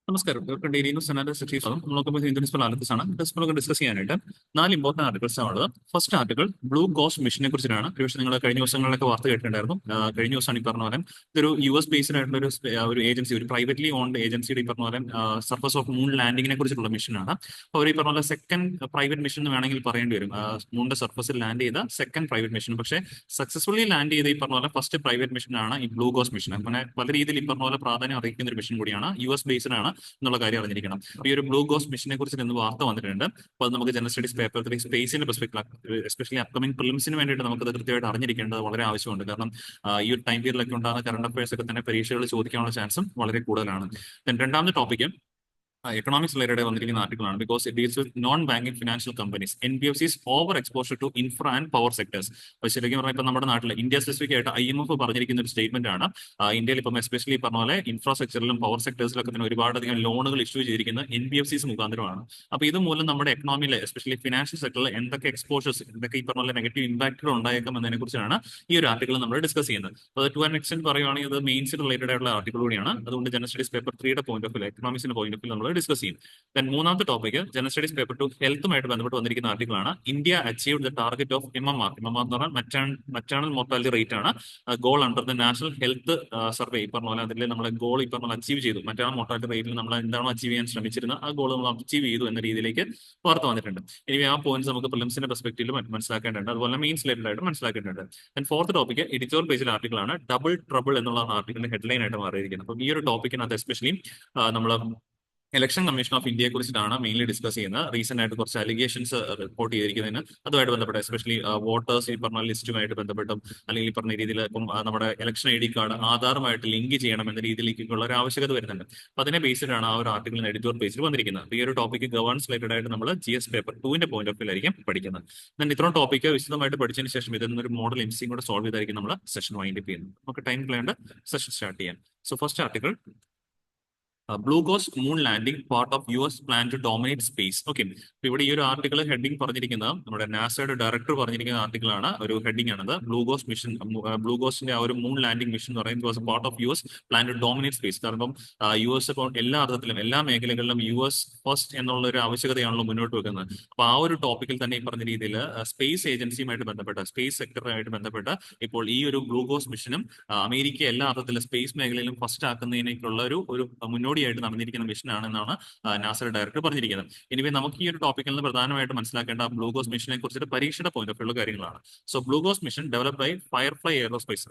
നമസ്കാരം. Doctor daily news analysis നമുക്കിപ്പോൾ Indian analysis ആണ്. നമുക്ക് ഡിസ്കസ് ചെയ്യാനായിട്ട് 4 ഇമ്പോർട്ടന്റ് ആർട്ടിക്കിൾസ് ആണ് ഉള്ളത്. ഫസ്റ്റ് ആർട്ടിക്കിൾ ബ്ലൂ ഗോസ്റ്റ് മിഷനെ കുറിച്ചാണ്. പക്ഷേ നിങ്ങൾ കഴിഞ്ഞ ദിവസങ്ങളിലൊക്കെ വാർത്ത കേട്ടിട്ടുണ്ടായിരുന്നു. കഴിഞ്ഞ ദിവസമാണ് ഈ പറഞ്ഞ പോലെ ഒരു US ബേസ്ഡ് ആയിട്ടുള്ള ഒരു ഏജൻസി, ഒരു പ്രൈവറ്റ്ലി ഓൺഡ് ഏജൻസിയുടെ ഈ പറഞ്ഞ പോലെ സർഫസ് ഓഫ് മൂൺ ലാൻഡിങ്ങിനെ കുറിച്ചിട്ടുള്ള മിഷനാണ്. അപ്പോൾ ഈ പറഞ്ഞ പോലെ സെക്കൻഡ് പ്രൈവറ്റ് മിഷൻ എന്ന് വേണമെങ്കിൽ പറയേണ്ടി വരും. മൂണിന്റെ സർഫസിൽ ലാൻഡ് ചെയ്ത സെക്കൻഡ് പ്രൈവറ്റ് മിഷൻ. പക്ഷേ സക്സസ്ഫുള്ളി ലാൻഡ് ചെയ്ത ഈ പറഞ്ഞ പോലെ ഫസ്റ്റ് പ്രൈവറ്റ് മിഷനാണ് ഈ ബ്ലൂ ഗോസ്റ്റ് മിഷൻ. അങ്ങനെ പല രീതിയിൽ ഈ പറഞ്ഞ പോലെ പ്രാധാന്യം അറിയിക്കുന്ന ഒരു മിഷൻ കൂടിയാണ്. US ബേസ്ഡ് ആണ് എന്നുള്ള കാര്യം അറിഞ്ഞിരിക്കണം. ഈ ഒരു ബ്ലൂ ഗോസ്റ്റ് മിഷനെ കുറിച്ച് ഇന്ന് വാർത്ത വന്നിട്ടുണ്ട്. അപ്പോൾ അത് നമുക്ക് ജനറൽ സ്റ്റഡീസ് പേപ്പർ 3 സ്പേസിന്റെ പെർസ്പെക്ടീവ്, എസ്പെഷ്യലി അപ്കമിംഗ് പ്രിലിംസിന് വേണ്ടിയിട്ട് നമുക്കത് കൃത്യമായിട്ട് അറിഞ്ഞിരിക്കേണ്ടത് വളരെ ആവശ്യമുണ്ട്. കാരണം ഈ ഒരു ടൈം പീരിയഡിലൊക്കെ ഉണ്ടാകുന്ന കറണ്ട് അഫയേഴ്സ് ഒക്കെ തന്നെ പരീക്ഷകൾ ചോദിക്കാനുള്ള ചാൻസും വളരെ കൂടുതലാണ്. രണ്ടാമത്തെ ടോപ്പിക്ക് എക്കണോമിക്സ് റിലേറ്റഡ് വന്നിരിക്കുന്ന ആർട്ടിക്കിളാണ്. Because it deals with non banking financial companies, NBFCs over exposure to infra and power sectors. അപ്പോൾ ശരിക്കും പറഞ്ഞാൽ ഇപ്പം നമ്മുടെ നാട്ടിൽ ഇന്ത്യ സ്പെസിഫിക് ആയിട്ട് IMF പറഞ്ഞിരിക്കുന്ന ഒരു സ്റ്റേറ്റ്മെന്റ് ആണ്. ഇന്ത്യയിൽ ഇപ്പം എസ്പെഷ്യലി പറഞ്ഞ പോലെ ഇൻഫ്രാസ്ട്രക്ചറിലും പവർ സെക്ടേഴ്സിലൊക്കെ തന്നെ ഒരുപാടധികം ലോണുകൾ ഇഷ്യൂ ചെയ്തിരിക്കുന്നത് NBFCs മുഖാന്തരമാണ്. അപ്പോൾ ഇത് മൂലം നമ്മുടെ എക്കണോമിയിൽ എസ്പെഷ്യലി ഫിനാൻഷ്യൽ സെക്ടറിൽ എന്തൊക്കെ എക്സ്പോഷേഴ്സ്, എന്തൊക്കെ ഈ പറഞ്ഞ പോലെ നെഗറ്റീവ് ഇമ്പാക്റ്റുകൾ ഉണ്ടായേക്കാം എന്നതിനെ കുറിച്ചാണ് ഈ ഒരു ആർട്ടിക്കിൾ നമ്മൾ ഡിസ്കസ് ചെയ്യുന്നത്. അപ്പോൾ ടു ആൻ എക്സ്റ്റെന്റ് പറയുകയാണെങ്കിൽ ഇത് മെയിൻസ് റിലേറ്റഡ് ആയിട്ടുള്ള ആർട്ടിക്കിൾ കൂടിയാണ്. അതുകൊണ്ട് ജനറൽ സ്റ്റഡീസ് പേപ്പർ 3യുടെ പോയിന്റ് ഓഫ് വ്യൂ, എക്കണോമിക്സിന്റെ പോയിന്റ് ഓഫ് വ്യൂ നമ്മൾ ഡിസ്കസ് ചെയ്യും. മൂന്നാമത്തെ ടോപ്പിക് ജനറൽ സ്റ്റഡീസ് പേപ്പർ 2 ഹെൽത്തുമായിട്ട് ബന്ധപ്പെട്ട് വന്നിരിക്കുന്ന ആർട്ടിക്കിളാണ്. India achieved the target of MMR. MMR എന്ന് പറഞ്ഞാൽ മറ്റേണൽ മോർട്ടാലിറ്റി റേറ്റ് ആണ്. Goal under the national health survey. ഈ പറഞ്ഞ പോലെ അതിൽ നമ്മളെ ഗോൾ ഈ പറഞ്ഞ അച്ചീവ് ചെയ്തു. മറ്റേണൽ മോർട്ടാലിറ്റി റേറ്റിൽ നമ്മൾ എന്താണോ അച്ചീവ് ചെയ്യാൻ ശ്രമിച്ചിരുന്നത് ആ ഗോൾ നമ്മൾ അച്ചീവ് ചെയ്തു എന്ന രീതിയിലേക്ക് വാർത്ത വന്നിട്ടുണ്ട്. ഇനി ആ പോയിന്റ്സ് നമുക്ക് പ്രിലിംസിന്റെ പെർസ്പെക്ടീവിൽ മനസ്സിലാക്കേണ്ടതുണ്ട്. അതുപോലെ മീൻസ് റിലേറ്റഡ് ആയിട്ട് മനസ്സിലാക്കേണ്ടതുണ്ട്. ഫോർത്ത് ടോപ്പിക് എഡിറ്റോറിയൽ പേജിലെ ആർട്ടിക്കിളാണ്. ഡബിൾ ട്രബിൾ എന്നുള്ള ആർട്ടിക്കിളിന്റെ ഹെഡ്ലൈൻ ആയിട്ട് മാറിയിരിക്കുന്നത്. അപ്പം ഈ ഒരു ടോപ്പിക്കിനകത്ത് എസ്പെഷ്യലി നമ്മൾ ഇലക്ഷൻ കമ്മീഷൻ ഓഫ് ഇന്ത്യയെ കുറിച്ചിട്ടാണ് മെയിൻലി ഡിസ്കസ് ചെയ്യുന്നത്. റീസെന്റ് ആയിട്ട് കുറച്ച് അലിഗേഷൻസ് റിപ്പോർട്ട് ചെയ്തിരിക്കുന്നതിന് അതുമായിട്ട് ബന്ധപ്പെട്ട് എസ്പെഷ്യലി വോട്ടേഴ്സ് ഈ പറഞ്ഞ ലിസ്റ്റുമായിട്ട് ബന്ധപ്പെട്ടും അല്ലെങ്കിൽ ഈ പറഞ്ഞ രീതിയിൽ ഇപ്പം നമ്മുടെ ഇലക്ഷൻ ID കാർഡ് ആധാറുമായിട്ട് ലിങ്ക് ചെയ്യണം എന്ന രീതിയിലേക്കുള്ള ഒരു ആവശ്യകത വരുന്നുണ്ട്. അപ്പൊ അതിനെ ബേസ്ഡ് ആണ് ആ ഒരു ആർട്ടിക്കിളിന് എഡിറ്റോറിയൽ പേജിൽ വന്നിരിക്കുന്നത്. ഈ ഒരു ടോപ്പിക്ക് ഗവേൺസ് റിലേറ്റഡ് ആയിട്ട് നമ്മൾ GS പേപ്പർ 2ന്റെ പോയിന്റ് ഓഫ് വ്യൂ ആയിരിക്കും പഠിക്കുന്നത്. എന്നാൽ ഇത്രയും ടോപ്പിക്ക് വിശദമായിട്ട് പഠിച്ചതിന് ശേഷം ഇതിൽ നിന്നൊരു മോഡൽ MCയും കൂടെ സോൾവ് ചെയ്തായിരിക്കും നമ്മൾ സെഷൻ വൈൻഡ് അപ്പ് ചെയ്യുന്നത്. നമുക്ക് ടൈം കളയാണ്ട് സെഷൻ സ്റ്റാർട്ട് ചെയ്യാം. So first article blue ghost moon landing part of US plan to dominate space. Okay, ഇവിടെ ഈ ഒരു ആർട്ടിക്കിൾ ഹെഡിങ് പറഞ്ഞിരിക്കുന്നത് നമ്മുടെ നാസയുടെ ഡയറക്ടർ പറഞ്ഞിരിക്കുന്ന ആർട്ടിക്കിൾ ആണ്. ഒരു ഹെഡിങ് ആണത്. ബ്ലൂ ഗോസ്റ്റ് മിഷൻ, ബ്ലൂ ഗോസ്റ്റിന്റെ ആ ഒരു മൂൺ ലാൻഡിംഗ് മിഷൻ എന്ന് പറയുന്നത് part of US plan to dominate space. കാരണം US ഇപ്പോൾ എല്ലാ അർത്ഥത്തിലും എല്ലാ മേഖലകളിലും US ഫസ്റ്റ് എന്നുള്ള ഒരു ആവശ്യകതയാണല്ലോ മുന്നോട്ട് വെക്കുന്നത്. അപ്പൊ ആ ഒരു ടോപ്പിക്കിൽ തന്നെ ഈ പറഞ്ഞ രീതിയിൽ സ്പേസ് ഏജൻസിയുമായിട്ട് ബന്ധപ്പെട്ട, സ്പേസ് സെക്ടറുമായിട്ട് ബന്ധപ്പെട്ട ഇപ്പോൾ ഈ ഒരു ബ്ലൂ ഗോസ്റ്റ് മിഷനും അമേരിക്ക എല്ലാ അർത്ഥത്തിലും സ്പേസ് മേഖലയിലും ഫസ്റ്റ് ആക്കുന്നതിനേക്കുള്ള ഒരു മുന്നോടിയായിട്ട് നടന്നിരിക്കുന്ന മിഷനാണെന്നാണ് നാസയുടെ ഡയറക്ടർ പറഞ്ഞിരിക്കുന്നത്. ഇനി നമുക്ക് ഈ ഒരു ടോപ്പിക്കിൽ നിന്ന് പ്രധാനമായിട്ട് മനസ്സിലാക്കേണ്ട ബ്ലൂ ഗോസ്റ്റ് മിഷനെ കുറിച്ചിട്ട് പരീക്ഷയുടെ പോയിന്റ് ഓഫ് വ്യൂ കാര്യങ്ങളാണ്. So blue ghost mission develop by Firefly Aerospace.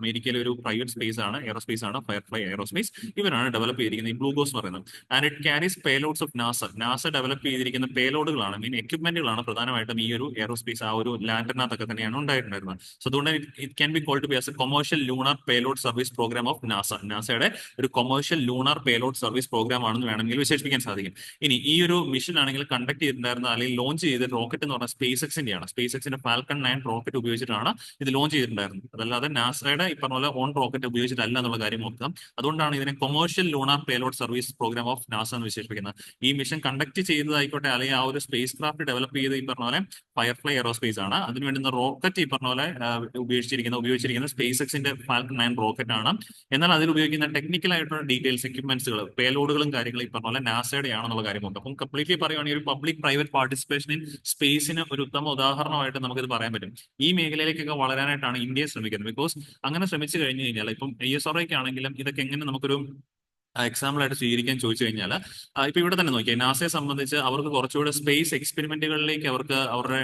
അമേരിക്കയിലെ ഒരു പ്രൈവറ്റ് സ്പേസ് ആണ്, എയറോസ്പേസ് ആണ് ഫയർഫ്ലൈ എയറോസ്പേസ്. ഇവരാണ് ഡെവലപ്പ് ചെയ്തിരിക്കുന്നത് ഈ ബ്ലൂ ഗോസ്റ്റ് പറയുന്നത്. And it carries payloads of NASA develop ചെയ്തിരിക്കുന്ന പേലോഡുകളാണ്, മീൻ എക്യുപ്മെന്റുകളാണ് പ്രധാനമായിട്ടും ഈ ഒരു എയറോസ്പേസ് ആ ഒരു ലാൻഡറിനകത്തൊക്കെ തന്നെയാണ് ഉണ്ടായിട്ടുണ്ടായിരുന്നത്. സോ അതുകൊണ്ട് it can be called be as a commercial lunar payload service programme of നാസയുടെ ഒരു commercial lunar payload service programme ആണെന്ന് വേണമെങ്കിൽ വിശേഷിപ്പിക്കാൻ സാധിക്കും. ഇനി ഈ ഒരു മിഷൻ ആണെങ്കിൽ കണ്ടക്ട് ചെയ്തിട്ടുണ്ടായിരുന്ന അല്ലെങ്കിൽ ലോഞ്ച് ചെയ്ത റോക്കറ്റ് എന്ന് പറഞ്ഞാൽ സ്പേസ് എക്സിന്റെയാണ്. സ്പേസ് എക്സിന്റെ ഫാൽക്കൺ 9 റോക്കറ്റ് ഉപയോഗിച്ചിട്ടാണ് ഇത് ലോഞ്ച് ചെയ്തിട്ടുണ്ടായിരുന്നത്. അതല്ലാതെ നാസയുടെ ഈ പറഞ്ഞ പോലെ ഓൺ റോക്കറ്റ് ഉപയോഗിച്ചിട്ടല്ല എന്നുള്ള കാര്യം ഓർക്കാം. അതുകൊണ്ടാണ് ഇതിനെ commercial lunar payload service programme of NASA എന്ന് വിശേഷിപ്പിക്കുന്നത്. ഈ മിഷൻ കണ്ടക്ട് ചെയ്തതായിക്കോട്ടെ അല്ലെങ്കിൽ ആ ഒരു സ്പേസ് ക്രാഫ്റ്റ് ഡെവലപ്പ് ചെയ്ത് ഈ പറഞ്ഞ പോലെ ഫയർഫ്ലൈ എയറോസ്പേസ് ആണ്. അതിന് വേണ്ടുന്ന റോക്കറ്റ് ഈ പറഞ്ഞ പോലെ ഉപയോഗിച്ചിരിക്കുന്ന സ്പേസ് എക്സിന്റെ ഫാൽക്കൺ 9 റോക്കറ്റ് ആണ്. എന്നാൽ അതിൽ ഉപയോഗിക്കുന്ന ടെക്നിക്കൽ ആയിട്ടുള്ള ഡീറ്റെയിൽസ്, എക്യുപ്മെന്റ്സുകൾ, പേലോഡുകളും കാര്യങ്ങളും ഈ പറഞ്ഞ പോലെ നാസയുടെ ആണെന്നുള്ള കാര്യമുണ്ട്. അപ്പം കംപ്ലീറ്റ്ലി പറയുകയാണെങ്കിൽ ഒരു പബ്ലിക് പ്രൈവറ്റ് പാർട്ടിസിപ്പേഷൻ ഇൻ സ്പേസിന് ഒരു ഉത്തമ ഉദാഹരണമായിട്ട് നമുക്കിത് പറയാൻ പറ്റും. ഈ മേഖലയിലേക്കൊക്കെ വളരാനായിട്ടാണ് ഇന്ത്യ ശ്രമിക്കുന്നത്. ബിക്കോസ് അങ്ങനെ ശ്രമിച്ചു കഴിഞ്ഞു കഴിഞ്ഞാൽ ഇപ്പം ISROയ്ക്ക് ആണെങ്കിലും ഇതൊക്കെ എങ്ങനെ നമുക്കൊരു എക്സാമ്പിൾ ആയിട്ട് സ്വീകരിക്കാൻ ചോദിച്ചു കഴിഞ്ഞാൽ ഇപ്പൊ ഇവിടെ തന്നെ നോക്കിയാൽ നാസയെ സംബന്ധിച്ച് അവർക്ക് കുറച്ചുകൂടെ സ്പേസ് എക്സ്പെരിമെന്റുകളിലേക്ക് അവർക്ക് അവരുടെ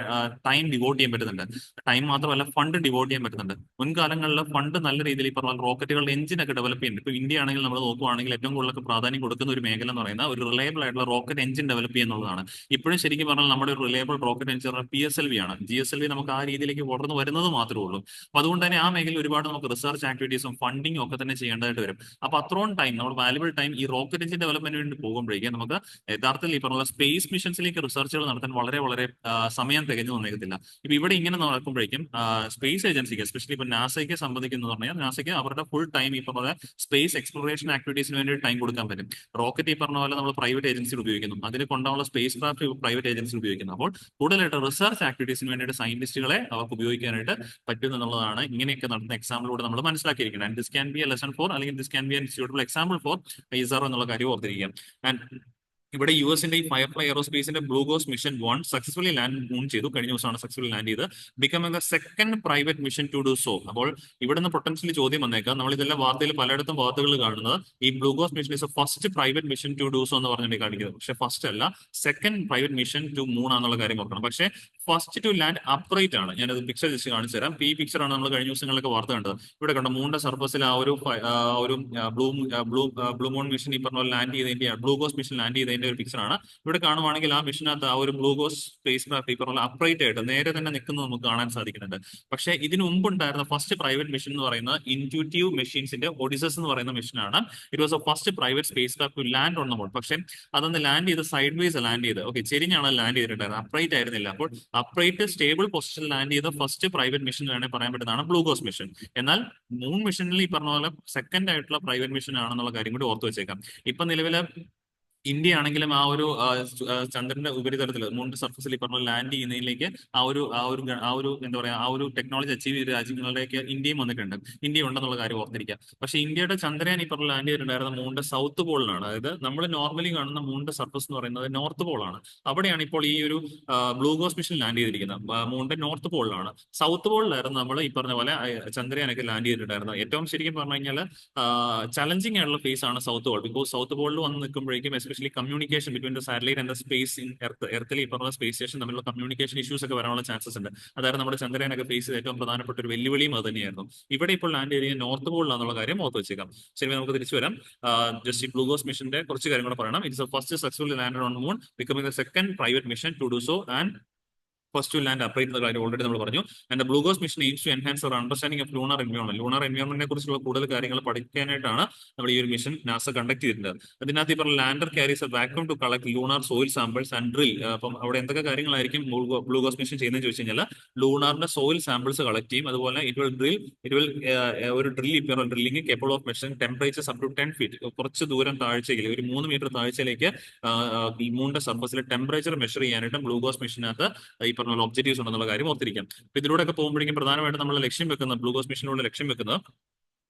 ടൈം ഡിവോട്ട് ചെയ്യാൻ പറ്റുന്നുണ്ട്. ടൈം മാത്രമല്ല ഫണ്ട് ഡിവോട്ട് ചെയ്യാൻ പറ്റുന്നുണ്ട്. മുൻകാലങ്ങളിൽ ഫണ്ട് നല്ല രീതിയിൽ ഈ പറഞ്ഞ റോക്കറ്റുകളുടെ എഞ്ചിനൊക്കെ ഡെവലപ്പ് ചെയ്യുന്നുണ്ട്. ഇപ്പൊ ഇന്ത്യ ആണെങ്കിൽ നമ്മൾ നോക്കുവാണെങ്കിൽ ഏറ്റവും കൂടുതൽ പ്രാധാന്യം കൊടുക്കുന്ന ഒരു മേഖല എന്ന് പറയുന്നത് ഒരു റിലയബിൾ ആയിട്ടുള്ള റോക്കറ്റ് എഞ്ചിൻ ഡെവലപ്പ് ചെയ്യുന്നതാണ്. ഇപ്പോഴും ശരിക്കും പറഞ്ഞാൽ നമ്മുടെ ഒരു റിലയബിൾ റോക്കറ്റ് എഞ്ചിൻ PSLV ആണ്. GSLV നമുക്ക് ആ രീതിയിലേക്ക് വളർന്നു വരുന്നത് മാത്രമേ ഉള്ളൂ. അപ്പൊ അതുകൊണ്ട് തന്നെ ആ മേഖലയിൽ ഒരുപാട് നമുക്ക് റിസർച്ച് ആക്ടിവിറ്റീസും ഫണ്ടിങ്ങും ഒക്കെ തന്നെ ചെയ്യേണ്ടതായിട്ട് വരും. അപ്പൊ അത്രയും ടൈം നമ്മൾ ടൈം ഈ റോക്കറ്റ് എഞ്ചിൻ ഡെവലപ്മെന്റ് വേണ്ടി പോകുമ്പോഴേക്കും നമുക്ക് യഥാർത്ഥത്തിൽ ഈ പറഞ്ഞ സ്പേസ് മിഷൻസിലേക്ക് റിസർച്ചുകൾ നടത്താൻ വളരെ വളരെ സമയം തികഞ്ഞു വന്നേക്കത്തില്ല. ഇപ്പൊ ഇവിടെ ഇങ്ങനെ നടക്കുമ്പോഴേക്കും സ്പേസ് ഏജൻസിക്ക് എസ്പെഷ്യലി ഇപ്പൊ നാസയ്ക്ക് സംബന്ധിക്കുന്നു പറഞ്ഞാൽ നാസയ്ക്ക് അവരുടെ ഫുൾ ടൈം ഈ പറഞ്ഞ സ്പേസ് എക്സ്പ്ലോറേഷൻ ആക്ടിവിറ്റീസിന് വേണ്ടി ടൈം കൊടുക്കാൻ പറ്റും. റോക്കറ്റ് ഈ പറഞ്ഞ പോലെ നമ്മൾ പ്രൈവറ്റ് ഏജൻസികൾ ഉപയോഗിക്കുന്നു, അതിന് കൊണ്ടുള്ള സ്പേസ് ക്രാഫ്റ്റ് പ്രൈവറ്റ് ഏജൻസി ഉപയോഗിക്കുന്നു. അപ്പോൾ കൂടുതലായിട്ട് റിസർച്ച് ആക്ടിവിറ്റീസിന് വേണ്ടിയിട്ട് സയന്റിസ്റ്റുകളെ അവർക്ക് ഉപയോഗിക്കാനായിട്ട് പറ്റും എന്നുള്ളതാണ് ഇങ്ങനെയൊക്കെ നടന്ന എക്സാമ്പിളിലൂടെ നമ്മൾ മനസ്സിലാക്കിയിരിക്കുന്നത്. And this can be a lesson for അല്ലെങ്കിൽ this can be an suitable example for ISRO എന്നുള്ള കാര്യം ഓർത്തിരിക്കാം. ആൻഡ് ഇവിടെ US-ന്റെ ഈ ഫയർഫ്ലൈ എയറോസ്പേസിന്റെ Blue ghost mission 1 successfully moon ചെയ്തു. കഴിഞ്ഞ ദിവസമാണ് സക്സസ്ഫുള്ളി ലാൻഡ് ചെയ്ത്, becoming the second private mission to do so. അപ്പോൾ ഇവിടുന്ന് പൊട്ടൻഷ്യലി ചോദ്യം വന്നേക്കാം. നമ്മൾ ഇതെല്ലാം വാർത്തയിൽ പലയിടത്തും വാർത്തകൾ കാണുന്നത് ഈ blue ghost mission is first private mission to do so എന്ന് പറഞ്ഞിട്ട് കാണിക്കുന്നത്. പക്ഷേ ഫസ്റ്റ് അല്ല, second private mission to moon ആണെന്നുള്ള കാര്യം ഓർക്കണം. പക്ഷേ ഫസ്റ്റ് ടു ലാൻഡ് അപ്രൈറ്റ് ആണ്. ഞാനത് പിക്ചർ ജസ്റ്റ് കാണിച്ചു തരാം. ഈ പിക്ചറാണ് നമ്മൾ കഴിഞ്ഞ ദിവസങ്ങളിലൊക്കെ വാർത്ത കണ്ടത്. ഇവിടെ കണ്ടോ, മൂണിന്റെ സർഫസിൽ ആ ഒരു blue blue blue moon mission ഈ പറഞ്ഞ ലാൻഡ് ചെയ്തതിന്റെ, ബ്ലൂ ഗോസ്റ്റ് മിഷൻ ലാൻഡ് ചെയ്തതിന്റെ ഒരു പിക്ചറാണ്. ഇവിടെ കാണുവാണെങ്കിൽ ആ മിഷനകത്ത് ആ ഒരു ബ്ലൂ ഗോസ്റ്റ് സ്പേസ് ക്രാഫ്റ്റ് ഈ പറഞ്ഞ അപ്രൈറ്റ് ആയിട്ട് നേരെ തന്നെ നിൽക്കുന്നത് നമുക്ക് കാണാൻ സാധിക്കുന്നുണ്ട്. പക്ഷേ ഇതിനു മുമ്പ് ഉണ്ടായിരുന്ന ഫസ്റ്റ് പ്രൈവറ്റ് മിഷൻ എന്ന് പറയുന്നത് ഇൻറ്റ്യൂട്ടീവ് മെഷീൻസിന്റെ ഒഡിസസ് എന്ന് പറയുന്ന മിഷനാണ്. It was a first private spacecraft to land on the moon. പക്ഷേ അതൊന്ന് ലാൻഡ് ചെയ്ത് സൈഡ് വേസ് ലാൻഡ് ചെയ്ത്, ഓക്കെ, ചെരിഞ്ഞാണ് ലാൻഡ് ചെയ്തിട്ടുണ്ടായിരുന്നത്, അപ്രൈറ്റ് ആയിരുന്നില്ല. അപ്പോൾ അപ്രൈറ്റ് സ്റ്റേബിൾ പൊസിഷനിൽ ലാൻഡ് ചെയ്ത ഫസ്റ്റ് പ്രൈവറ്റ് മിഷൻ വേണമെങ്കിൽ പറയാൻ പറ്റുന്നതാണ് ബ്ലൂ ഗോസ്റ്റ് മിഷൻ. എന്നാൽ മൂൺ മിഷനിൽ ഈ പറഞ്ഞ പോലെ സെക്കൻഡ് ആയിട്ടുള്ള പ്രൈവറ്റ് മിഷൻ ആണെന്നുള്ള കാര്യം കൂടി ഓർത്ത് വെച്ചേക്കാം. ഇപ്പൊ നിലവിലെ ഇന്ത്യ ആണെങ്കിലും ആ ഒരു ചന്ദ്രന്റെ ഉപരിതലത്തിൽ, മൂണിന്റെ സർഫസിൽ ഈ പറഞ്ഞ ലാൻഡ് ചെയ്യുന്നതിലേക്ക് എന്താ പറയാ, ആ ഒരു ടെക്നോളജി അച്ചീവ് ചെയ്ത രാജ്യങ്ങളിലേക്ക് ഇന്ത്യയും വന്നിട്ടുണ്ട്. ഇന്ത്യ ഉണ്ടെന്നുള്ള കാര്യം ഓർത്തിരിക്കുക. പക്ഷെ ഇന്ത്യയുടെ ചന്ദ്രയാൻ ഈ പറഞ്ഞ ലാൻഡ് ചെയ്തിട്ടുണ്ടായിരുന്ന മൂണിന്റെ സൗത്ത് പോളിലാണ്. അതായത് നമ്മൾ നോർമലി കാണുന്ന മൂണിന്റെ സർഫസ് എന്ന് പറയുന്നത് നോർത്ത് പോളാണ്. അവിടെയാണ് ഇപ്പോൾ ഈ ഒരു ബ്ലൂ ഗോസ്റ്റ് മിഷൻ ലാൻഡ് ചെയ്തിരിക്കുന്നത്. മൂണിന്റെ നോർത്ത് പോളിലാണ്. സൗത്ത് പോളിലായിരുന്നു നമ്മൾ ഈ പറഞ്ഞ പോലെ ചന്ദ്രയാനൊക്കെ ലാൻഡ് ചെയ്തിട്ടുണ്ടായിരുന്നത്. ഏറ്റവും ശരിക്കും പറഞ്ഞു കഴിഞ്ഞാൽ ചലഞ്ചിങ് ആയിട്ടുള്ള ഫേസ് ആണ് സൗത്ത് പോൾ. ബിക്കോസ് സൗത്ത് പോളിൽ വന്ന് നിൽക്കുമ്പോഴേക്കും especially communication between the satellite and the space in എർത്തിൽ ഈ പറഞ്ഞ സ്പേസ് സ്റ്റേഷൻ തമ്മിലുള്ള കമ്മ്യൂണിക്കേഷൻ ഇഷ്യൂസ് ഒക്കെ വരാനുള്ള ചാൻസസ് ഉണ്ട്. അതായത് നമ്മുടെ ചന്ദ്രയാനൊക്കെ ഫേസ് ചെയ്ത ഏറ്റവും പ്രധാനപ്പെട്ട ഒരു വെല്ലുവിളിയും അത് തന്നെയായിരുന്നു. ഇവിടെ ഇപ്പോൾ ലാൻഡ് ചെയ്ത് നോർത്ത് പോളിലാണെന്നുള്ള കാര്യം ഓർത്ത് വെച്ചേക്കാം. ശരി, നമുക്ക് തിരിച്ചു വരാം. ജസ്റ്റ് ഈ ബ്ലൂ ഗോസ്റ്റ് മിഷന്റെ കുറച്ച് കാര്യം കൂടെ പറയണം. It's first successfully land on moon, becoming the second private mission to do so and first to land upright എന്ന കാര്യം ഓൾറെഡി നമ്മൾ പറഞ്ഞു. And Blue ghost mission aims to enhance our understanding of lunar environment. Lunar എൻവയോൺമെന്റിനെ കുറിച്ചുള്ള കൂടുതൽ കാര്യങ്ങൾ പഠിക്കാനായിട്ടാണ് നമ്മൾ ഈ ഒരു മിഷൻ നാസ കണ്ടക്ട് ചെയ്തിട്ടുണ്ട്. അതിനകത്ത് ഇപ്പോൾ lander carries a vacuum to collect lunar soil samples and drill. അപ്പം അവിടെ എന്തൊക്കെ കാര്യങ്ങളായിരിക്കും ബ്ലൂ ഗോസ്റ്റ് മിഷൻ ചെയ്യുന്നത് ചോദിച്ചു കഴിഞ്ഞാൽ, ലൂണറിന്റെ സോയിൽ സാമ്പിൾസ് കളക്ട് ചെയ്യും. അതുപോലെ ഒരു drilling capable of measuring temperature up to 10 feet. കുറച്ച് ദൂരം താഴ്ചയിൽ, ഒരു 3 മീറ്റർ താഴ്ചയിലേക്ക് ഈ മൂണിന്റെ സർഫസിലെ ടെമ്പറേച്ചർ മെഷർ ചെയ്യാനായിട്ട് ബ്ലൂ ഗോസ്റ്റ് മിഷനകത്ത് ഈ പറഞ്ഞ ഒബ്ജക്റ്റീവ്സ് ഉണ്ടെന്നുള്ള കാര്യം ഓർത്തിരിക്കാം. അപ്പൊ ഇതിലൂടെ ഒക്കെ പോകുമ്പോഴേക്കും പ്രധാനമായിട്ടും നമ്മൾ ലക്ഷ്യം വെക്കുന്നത്, ബ്ലൂ ഗോസ്റ്റ് മിഷനിലൂടെ ലക്ഷ്യം വെക്കുന്നത്,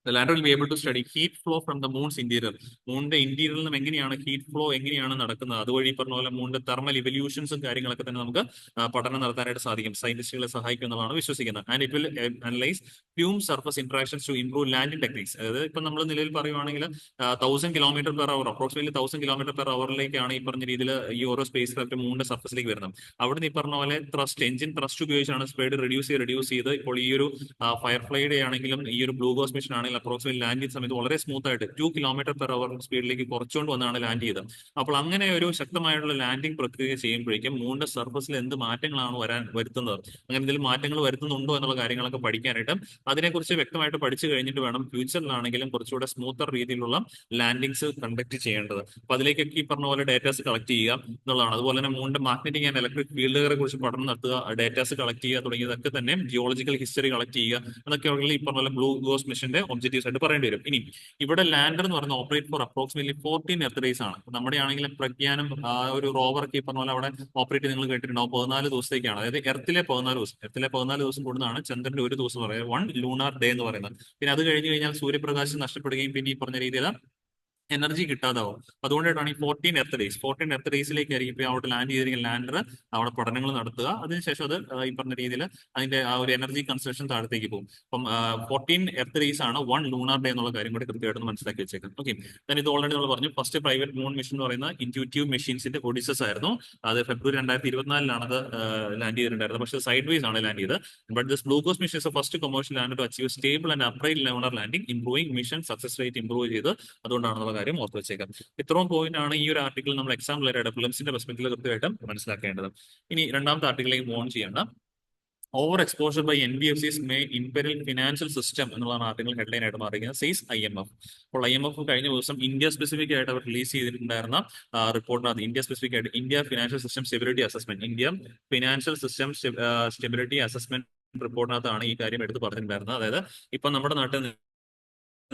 the lander will be able to study heat flow from the moon's interior. മൂണിന്റെ ഇന്റീരിയറിൽ നിന്നും എങ്ങനെയാണ് ഹീറ്റ് ഫ്ലോ എങ്ങനെയാണ് നടക്കുന്നത്, അതുവഴി പറഞ്ഞ പോലെ മൂണിന്റെ തെർമൽ ഇവല്യൂഷൻസും കാര്യങ്ങളൊക്കെ തന്നെ നമുക്ക് പഠനം നടത്താനായിട്ട് സാധിക്കും. സയന്റിസ്റ്റുകളെ സഹായിക്കും എന്നുള്ളതാണ് വിശ്വസിക്കുന്നത്. And it will analyse fume surface interactions to improve landing techniques. അതായത് ഇപ്പൊ നമ്മൾ നിലവിൽ പറയുവാണെങ്കിൽ 1000 kilometre per hour, approximately 1000 kilometre per അവറിലേക്കാണ് ഈ പറഞ്ഞ രീതിയിൽ ഈ ഓരോ സ്പേസ് ക്രാഫ്റ്റ് മൂണിന്റെ സർഫസിലേക്ക് വരുന്നത്. അവിടെ ഈ പറഞ്ഞ പോലെ എഞ്ചിൻ ത്രസ്റ്റ് ഉപയോഗിച്ചാണ് സ്പീഡ് റെഡ്യൂസ് ചെയ്ത് ഇപ്പോൾ ഈ ഒരു ഫയർഫ്ലൈയുടെ ആണെങ്കിലും ഈ ഒരു ബ്ലൂ ഗോസ്റ്റ് മിഷൻ ആണെങ്കിലും അപ്രോക്സിമേറ്റ് ലാൻഡ് ചെയ്ത സമയത്ത് വളരെ സ്മൂത്ത് ആയിട്ട് 2 കിലോമീറ്റർ പെർ അവർ സ്പീഡിലേക്ക് കുറച്ചുകൊണ്ട് വന്നാണ് ലാൻഡ് ചെയ്തത്. അപ്പോൾ അങ്ങനെ ഒരു ശക്തമായിട്ടുള്ള ലാൻഡിംഗ് പ്രക്രിയ ചെയ്യുമ്പോഴേക്കും മൂണിന്റെ സർഫസിൽ എന്ത് മാറ്റങ്ങളാണ് വരുത്തുന്നത്, അങ്ങനെ എന്തെങ്കിലും മാറ്റങ്ങൾ വരുത്തുന്നുണ്ടോ എന്നുള്ള കാര്യങ്ങളൊക്കെ പഠിക്കാനായിട്ട് അതിനെക്കുറിച്ച് വ്യക്തമായിട്ട് പഠിച്ചു കഴിഞ്ഞിട്ട് വേണം ഫ്യൂച്ചറിലാണെങ്കിലും കുറച്ചുകൂടെ സ്മൂത്തർ രീതിയിലുള്ള ലാൻഡിങ്സ് കണ്ടക്ട് ചെയ്യേണ്ടത്. അപ്പൊ അതിലേക്കൊക്കെ ഈ പറഞ്ഞ പോലെ ഡേറ്റാസ് കളക്ട് ചെയ്യുക എന്നുള്ളതാണ്. അതുപോലെ തന്നെ മൂണിന്റെ മാഗ്നറ്റിക് ആൻഡ് ഇലക്ട്രിക് ഫീൽഡുകളെ കുറിച്ച് പഠനം നടത്തുക, ഡേറ്റാസ് കളക്ട് ചെയ്യുക തുടങ്ങിയതൊക്കെ തന്നെ ജിയോളജിക്കൽ ഹിസ്റ്ററി കളക്ട് ചെയ്യുക എന്നൊക്കെയുള്ള ഈ പറഞ്ഞ പോലെ ബ്ലൂ ഗോസ്റ്റ് മിഷന്റെ ഒബ്ജക്റ്റീവ്സ് ആയിട്ട് പറയേണ്ടി വരും. ഇനി ഇവിടെ ലാൻഡർ എന്ന് പറയുന്നത് operate for approximately 14 earth days ആണ്. നമ്മുടെ ആണെങ്കിലും പ്രജ്ഞാനം ഒരു റോവർ ഒക്കെ ഈ പറഞ്ഞ പോലെ അവിടെ ഓപ്പറേറ്റ് നിങ്ങൾ കേട്ടിട്ടുണ്ടാവും 14 ദിവസത്തേക്കാണ്. അതായത് എർത്തിലെ 14 ദിവസം കൂടുന്നതാണ് ചന്ദ്രന്റെ ഒരു ദിവസം പറയുന്നത് 1 ലൂണാർ ഡേ എന്ന് പറയുന്നത്. പിന്നെ അത് കഴിഞ്ഞ് കഴിഞ്ഞാൽ സൂര്യപ്രകാശം നഷ്ടപ്പെടുകയും പിന്നെ ഈ പറഞ്ഞ രീതിയിൽ എനർജി കിട്ടാതാവും. അതുകൊണ്ടായിട്ടാണ് ഈ 14 എർത്ത് ഡേയ്സിലേക്കായിരിക്കും ഇപ്പൊ അവിടെ ലാൻഡ് ചെയ്തിരിക്കുന്ന ലാൻഡർ അവിടെ പഠനങ്ങൾ നടത്തുക. അതിനുശേഷം അത് ഈ പറഞ്ഞ രീതിയിൽ അതിന്റെ ആ ഒരു എനർജി കൺസപ്ഷൻ താഴത്തേക്ക് പോകും. അപ്പം 14 എർത്ത് ഡേയ്സ് ആണ് 1 ലൂണാർ ഡേ എന്നുള്ള കാര്യം കൂടി കൃത്യമായിട്ട് മനസ്സിലാക്കി വെച്ചേക്കാം. ഓക്കെ, ഇത് ഓൾറെഡി നമ്മൾ പറഞ്ഞു. ഫസ്റ്റ് പ്രൈവറ്റ് മൂൺ മിഷൻ എന്ന് പറയുന്ന ഇൻറ്റ്യൂട്ടീവ് മെഷീൻസിന്റെ ഒഡിസസ് ആയിരുന്നു. അത് ഫെബ്രുവരി 2024 അത് ലാൻഡ് ചെയ്തിട്ടുണ്ടായിരുന്നത്. പക്ഷേ സൈഡ് വേസ് ആണ് ലാൻഡ് ചെയ്തത്. But this blue ghost mission is first commercial land to achieve stable and upright lunar landing, improving mission success rate improve ചെയ്ത്. അതുകൊണ്ടാണെന്നുള്ള കാര്യം ഓർത്ത് വെച്ചേക്കാം. ഇത്രയും പോയിന്റ് ആണ് ഈ ഒരു ആർട്ടിക്കിൾ നമ്മൾ എക്സാം റിലേറ്റഡ് ഫിലിംസിന്റെ പെർസ്പെക്ടീവിൽ കൃത്യമായിട്ട് മനസ്സിലാക്കേണ്ടത്. ഇനി രണ്ടാമത്തെ ആർട്ടിക്കിലേക്ക് മൂവ് ഓൺ ചെയ്യേണ്ട over exposure by NBFCs may imperil financial system എന്നുള്ളതാണ് ആർട്ടിക്കിൾ ഹെഡ്ലൈൻ ആയിട്ട് മാറിയത്. സീസ് IMF. അപ്പോൾ IMF കഴിഞ്ഞ ദിവസം ഇന്ത്യ സ്പെസിഫിക് ആയിട്ട് അവർ റിലീസ് ചെയ്തിട്ടുണ്ടായിരുന്ന റിപ്പോർട്ടിനകത്ത് ഇന്ത്യ സ്പെസിഫിക് ആയിട്ട് India financial system stability assessment, India financial system stability assessment റിപ്പോർട്ടിനകത്താണ് ഈ കാര്യം എടുത്ത് പറഞ്ഞിട്ടുണ്ടായിരുന്നത്. അതായത് ഇപ്പൊ നമ്മുടെ നാട്ടിൽ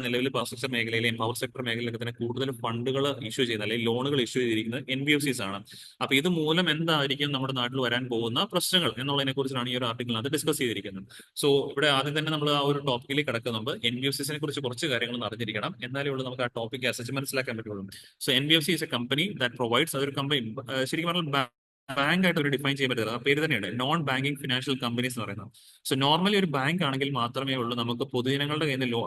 നിലവിൽ ഇൻഫ്രാസ്ട്രക്ചർ മേഖലയിലെയും പവർ സെക്ടർ മേഖലയിലൊക്കെ തന്നെ കൂടുതൽ ഫണ്ടുകൾ ഇഷ്യൂ ചെയ്യുന്നത് അല്ലെങ്കിൽ ലോണുകൾ ഇഷ്യൂ ചെയ്തിരിക്കുന്നത് NBFCs ആണ്. അപ്പൊ ഇത് മൂലം എന്തായിരിക്കും നമ്മുടെ നാട്ടിൽ വരാൻ പോകുന്ന പ്രശ്നങ്ങൾ എന്നുള്ളതിനെ കുറിച്ചാണ് ഈ ഒരു ആർട്ടിക്കിളിനകത്ത് ഡിസ്കസ് ചെയ്തിരിക്കുന്നത്. സോ ഇവിടെ ആദ്യം തന്നെ നമ്മൾ ആ ഒരു ടോപ്പിക്കിലേക്ക് കിടക്കുന്നുണ്ട്. NBFCസിനെ കുറിച്ച് കുറച്ച് കാര്യങ്ങൾ അറിഞ്ഞിരിക്കണം, എന്നാലേ ഉള്ളൂ നമുക്ക് ആ ടോപ്പിക് അസച്ച് മനസ്സിലാക്കാൻ പറ്റുള്ളൂ. So NBFC is A company that provides, അതൊരു കമ്പനി ശരിക്കും പറഞ്ഞാൽ ബാങ്ക് ആയിട്ട് ഒരു ഡിഫൈൻ ചെയ്യാൻ പറ്റില്ല, ആ പേര് തന്നെയാണ് നോൺ ബാങ്കിങ് ഫിനാൻഷ്യൽ കമ്പനീസ് എന്ന് പറയുന്നത്. സോ നോർമലി ഒരു ബാങ്ക് ആണെങ്കിൽ മാത്രമേ ഉള്ളൂ നമുക്ക് പൊതുജനങ്ങളുടെ കയ്യിൽ നിന്ന്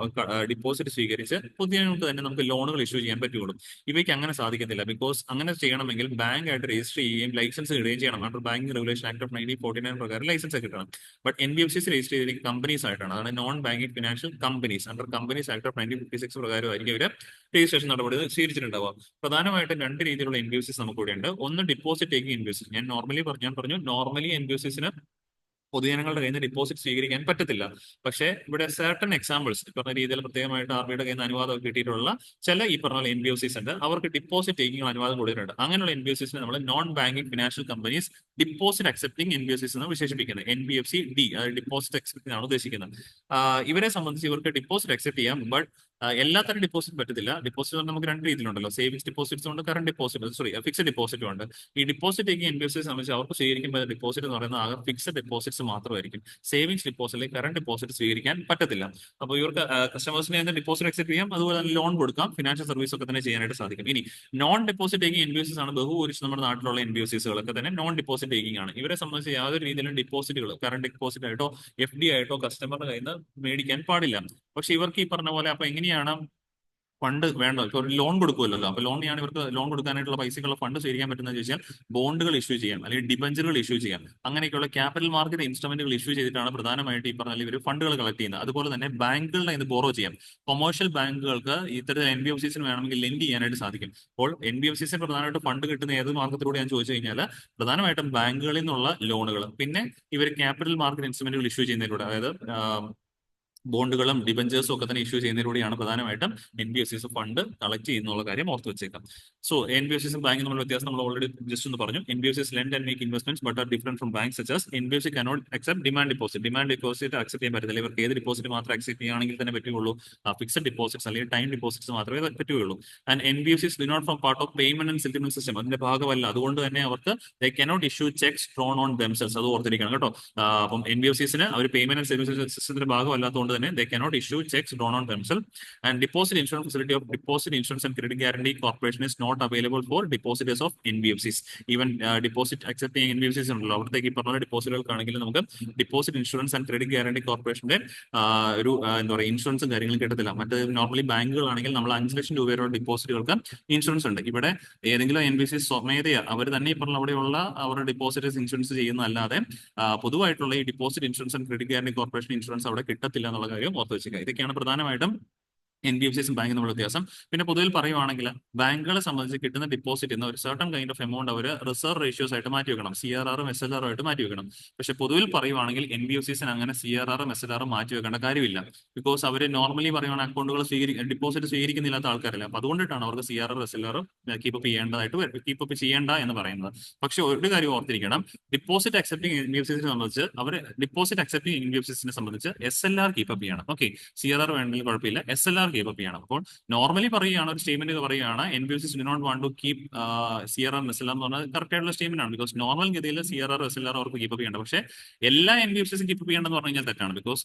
ഡിപ്പോസിറ്റ് സ്വീകരിച്ച് പൊതുജനങ്ങൾക്ക് തന്നെ നമുക്ക് ലോണുകൾ ഇഷ്യൂ ചെയ്യാൻ പറ്റുള്ളൂ. ഇവയ്ക്ക് അങ്ങനെ സാധിക്കത്തില്ല. ബിക്കോസ് അങ്ങനെ ചെയ്യണമെങ്കിൽ ബാങ്ക് ആയിട്ട് രജിസ്റ്റർ ചെയ്യുകയും ലൈസൻസ് ഇടുകയും ചെയ്യണം. Under banking regulation act of 1949 പ്രകാരം ലൈസൻസ് കിട്ടണം. ബട്ട് NBFCs രജിസ്റ്റർ ചെയ്തിരിക്കുന്ന കമ്പനീസ് ആയിട്ടാണ്, അതാണ് non banking financial companies. Under companies act of 1956 പ്രകാരമായിരിക്കും ഇവര് രജിസ്ട്രേഷൻ നടപടികൾ സ്വീകരിച്ചിട്ടുണ്ടാവുക. പ്രധാനമായിട്ടും രണ്ട് രീതിയിലുള്ള NBFCs നമുക്ക് ഇവിടെ ഉണ്ട്. ഒന്ന് ഡിപ്പോസിറ്റ് ടേക്കിംഗ് NBFCs. ഞാൻ പറഞ്ഞു നോർമലി NBFCസിന് പൊതുജനങ്ങളുടെ കയ്യിൽ നിന്ന് ഡിപ്പോസിറ്റ് സ്വീകരിക്കാൻ പറ്റത്തില്ല. പക്ഷേ ഇവിടെ സർട്ടൺ എക്സാമ്പിൾസ് പറഞ്ഞ രീതിയിൽ പ്രത്യേകമായിട്ട് RBIയുടെ കയ്യിൽ നിന്ന് അനുവാദം കിട്ടിയിട്ടുള്ള ചില ഈ പറഞ്ഞ NBFCs ഉണ്ട്, അവർക്ക് ഡിപ്പോസിറ്റ് ടേക്കിംഗ് അനുവാദം കൊടുത്തിട്ടുണ്ട്. അങ്ങനെയുള്ള NBFCസിനെ നമ്മൾ non banking financial companies deposit accepting NBFCs എന്ന് വിശേഷിപ്പിക്കുന്നത്. NBFC-D, അതായത് ഡിപ്പോസിറ്റ് അക്സെപ്റ്റിംഗ് ആണ് ഉദ്ദേശിക്കുന്നത്. ഇവരെ സംബന്ധിച്ച് ഇവർക്ക് ഡിപ്പോസിറ്റ് അക്സെപ്റ്റ് ചെയ്യാം, ബട്ട് എല്ലാത്തരം ഡിപ്പോസിറ്റ് പറ്റത്തില്ല. ഡിപ്പോസിറ്റ് നമുക്ക് രണ്ട് രീതിയിലുണ്ടല്ലോ, സേവിങ്സ് ഡിപ്പോസിറ്റ്സ് ഉണ്ട്, കറന്റ് ഡിപ്പോസിറ്റ് ഫിക്സഡ് ഡിപ്പോസിറ്റും ഉണ്ട്. ഈ ഡിപ്പോസിറ്റ് ടേക്കിംഗ് NBFCയെ സംബന്ധിച്ച് അവർക്ക് സ്വീകരിക്കുമ്പോൾ ഡിപ്പോസിറ്റ് എന്ന് പറയുന്നത് ആകെ ഫിക്സഡ് ഡിപ്പോസിറ്റ്സ് മാത്രമായിരിക്കും. സേവിങ്സ് ഡിപ്പോസിറ്റ് കറന്റ് ഡിപ്പോസിറ്റ് സ്വീകരിക്കാൻ പറ്റത്തില്ല. അപ്പോൾ ഇവർക്ക് കസ്റ്റമേഴ്സിനെ ഡിപ്പോസിറ്റ് അക്സെപ്റ്റ് ചെയ്യാം, അതുപോലെ തന്നെ ലോൺ കൊടുക്കാം, ഫിനാൻഷ്യൽ സർവീസ് ഒക്കെ തന്നെ ചെയ്യാനായിട്ട് സാധിക്കും. ഇനി നോൺ ഡിപ്പോസിറ്റ് ടേക്കിംഗ് NBFCs ആണ് ബഹുഭൂരിച്ച് നമ്മുടെ നാട്ടിലുള്ള NBFCsകളൊക്കെ തന്നെ നോൺ ഡിപ്പോസിറ്റ് ടേക്കിംഗ് ആണ്. ഇവരെ സംബന്ധിച്ച് യാതൊരു രീതിയിലും ഡിപ്പോസിറ്റുകൾ കറന്റ് ഡിപ്പോസിറ്റ് ആയിട്ടോ FD ആയിട്ടോ കസ്റ്റമറുടെ കയ്യിൽ നിന്ന് മേടിക്കാൻ പാടില്ല. പക്ഷെ ഇവർക്ക് ഈ പറഞ്ഞ പോലെ അപ്പൊ എങ്ങനെയാണ് ഫണ്ട് വേണ്ട, ഇപ്പൊ ഒരു ലോൺ കൊടുക്കുമല്ലോ, അപ്പൊ ലോണിയാണ് ഇവർക്ക് ലോൺ കൊടുക്കാനായിട്ടുള്ള പൈസക്കുള്ള ഫണ്ട് സ്വീകരിക്കാൻ പറ്റുന്നത് ചോദിച്ചാൽ ബോണ്ടുകൾ ഇഷ്യൂ ചെയ്യാം, അല്ലെങ്കിൽ ഡിബഞ്ചറുകൾ ഇഷ്യൂ ചെയ്യാം. അങ്ങനെയൊക്കെയുള്ള ക്യാപിറ്റൽ മാർക്കറ്റ് ഇൻസ്ട്രുമെന്റുകൾ ഇഷ്യൂ ചെയ്തിട്ടാണ് പ്രധാനമായിട്ട് ഈ പറഞ്ഞാൽ ഇവർ ഫണ്ടുകൾ കളക്ട് ചെയ്യുന്നത്. അതുപോലെ തന്നെ ബാങ്കുകളുടെ ഇത് ബോറോ ചെയ്യാം. കൊമേഴ്ഷ്യൽ ബാങ്കുകൾക്ക് ഇത്തരത്തിൽ NBFCസിന് വേണമെങ്കിൽ ലെൻഡ് ചെയ്യാനായിട്ട് സാധിക്കും. അപ്പോൾ NBFCസിന് പ്രധാനമായിട്ട് ഫണ്ട് കിട്ടുന്ന ഏത് മാർഗത്തിലൂടെ ഞാൻ ചോദിച്ചു കഴിഞ്ഞാൽ പ്രധാനമായിട്ടും ബാങ്കുകളിൽ നിന്നുള്ള ലോണുകൾ, പിന്നെ ഇവർ ക്യാപിറ്റൽ മാർക്കറ്റ് ഇൻസ്ട്രുമെന്റുകൾ ഇഷ്യൂ ചെയ്യുന്നതിലൂടെ, അതായത് ബോണ്ടുകളും ഡിബഞ്ചേഴ്സും ഒക്കെ തന്നെ ഇഷ്യൂ ചെയ്യുന്നതിലൂടെയാണ് പ്രധാനമായിട്ടും NBFCs ഫണ്ട് കളക്ട് ചെയ്യുന്നുള്ള കാര്യം ഓർത്ത് വെച്ചേക്കാം. സോ NBFCസും ബാങ്കും തമ്മിലുള്ള വ്യത്യാസം നമ്മൾ ഓൾറെഡി ജസ്റ്റ് ഒന്ന് പറഞ്ഞു. NBFCs lend and make investments but are different from banks such as NBFC cannot accept demand deposit. Demand deposit accept ചെയ്യാൻ പറ്റത്തില്ല. ഇവർക്ക് ഏത് ഡിപ്പോസിറ്റ് മാത്രം അക്സെപ്റ്റ് ചെയ്യുകയാണെങ്കിൽ തന്നെ പറ്റുള്ളൂ. ഫിക്സഡ് ഡിപ്പോസിറ്റ്സ് അല്ലെങ്കിൽ ടൈം ഡിപ്പോസിറ്റ്സ് മാത്രമേ പറ്റുകയുള്ളൂ. And NBFCs do not form part of payment and settlement system. അതിന്റെ ഭാഗമല്ല. അതുകൊണ്ട് തന്നെ അവർക്ക് they cannot issue checks drawn on themselves. അത് ഓർത്തിരിക്കണം കേട്ടോ. അപ്പം NBFCസിന് അവർ പേയ്മെന്റ് ആൻഡ് സെറ്റിൽമെന്റ് സിസ്റ്റത്തിന്റെ ഭാഗമല്ലാത്തതുകൊണ്ട് തന്നെ they cannot issue checks drawn on themselves. And deposit insurance facility of Deposit Insurance and Credit Guarantee Corporation is not available for depositors of NBFCs. Even deposit accepting NBFCs ഉണ്ടല്ലോ, അവിടത്തേക്ക് ഈ പറഞ്ഞ ഡിപ്പോസിറ്റുകൾക്കാണെങ്കിൽ നമുക്ക് deposit insurance and credit guarantee കോർപ്പറേഷന്റെ ഒരു എന്താ പറയുക ഇൻഷുറൻസും കാര്യങ്ങളും കിട്ടത്തില്ല. മറ്റ് നോർമലി ബാങ്കുകളാണെങ്കിൽ നമ്മൾ 5 ലക്ഷം രൂപ വരെയുള്ള ഡിപ്പോസിറ്റുകൾക്ക് ഇൻഷുറൻസ് ഉണ്ട്. ഇവിടെ ഏതെങ്കിലും NBFC സ്വമേധയാ അവർ തന്നെ ഈ പറഞ്ഞ അവിടെയുള്ള അവരുടെ ഡിപ്പോസിറ്റേഴ്സ് ഇൻഷുറൻസ് ചെയ്യുന്നതല്ലാതെ പൊതുവായിട്ടുള്ള ഈ deposit insurance and credit guarantee corporation insurance അവിടെ കിട്ടത്തില്ല എന്നുള്ള കാര്യം ഓർത്ത് വെച്ചേക്കുക. ഇതൊക്കെയാണ് പ്രധാനമായിട്ടും NBFCസും ബാങ്കും തമ്മിലുള്ള വ്യത്യാസം. പിന്നെ പൊതുവിൽ പറയുവാണെങ്കിൽ ബാങ്കുകളെ സംബന്ധിച്ച് കിട്ടുന്ന ഡിപ്പോസിറ്റ് ഒരു സർട്ടൺ കൈൻഡ് ഓഫ് എമൗണ്ട് അവർ റിസർവ് റേഷ്യോസ് ആയിട്ട് മാറ്റി വെക്കണം, CRRഉം SLRഉം ആയിട്ട് മാറ്റി വെക്കണം. പക്ഷെ പൊതുവിൽ പറയുവാണെങ്കിൽ NBFCസിന് അങ്ങനെ CRRഉം SLRഉം മാറ്റി വെക്കേണ്ട കാര്യമില്ല. ബിക്കോസ് അവർ നോർമലി പറയുവാണെങ്കിൽ അക്കൗണ്ടുകൾ ഡിപ്പോസിറ്റ് സ്വീകരിക്കുന്നില്ലാത്ത ആൾക്കാരല്ല. അപ്പൊ അതുകൊണ്ടിട്ടാണ് അവർക്ക് CRR SLR കീപ്പ് കീപ്പ് ചെയ്യേണ്ട എന്ന് പറയുന്നത്. പക്ഷെ ഒരു കാര്യം ഓർത്തിരിക്കണം, ഡിപ്പോസിറ്റ് അക്സെപ്റ്റിംഗ് NBFCസിനെ സംബന്ധിച്ച് അവർ ഡിപ്പോസിറ്റ് അക്സെപ്റ്റിംഗ് NBFCസിനെ സംബന്ധിച്ച് SLR കീപ്പ് ചെയ്യണം. ഓക്കെ, CRR വേണമെങ്കിൽ കുഴപ്പമില്ല, SLR കീപ്പ് ചെയ്യണം. അപ്പോൾ നോർമലി പറയുകയാണ്, ഒരു സ്റ്റേറ്റ്മെന്റ് പറയുകയാണ് NBFCs do not want to keep CRR SLR എന്ന് പറഞ്ഞാൽ കറക്റ്റ് ആയിട്ടുള്ള സ്റ്റേറ്റ്മെന്റ് ആണ്. ബിക്കോസ് നോർമൽ ഗതിയിൽ CRR SLR അവർക്ക് കീപ്പ് ചെയ്യേണ്ട. പക്ഷേ എല്ലാ NBFCസും കീപ്പ് ചെയ്യേണ്ടെന്ന് പറഞ്ഞു കഴിഞ്ഞാൽ തെറ്റാണ്. ബിക്കോസ്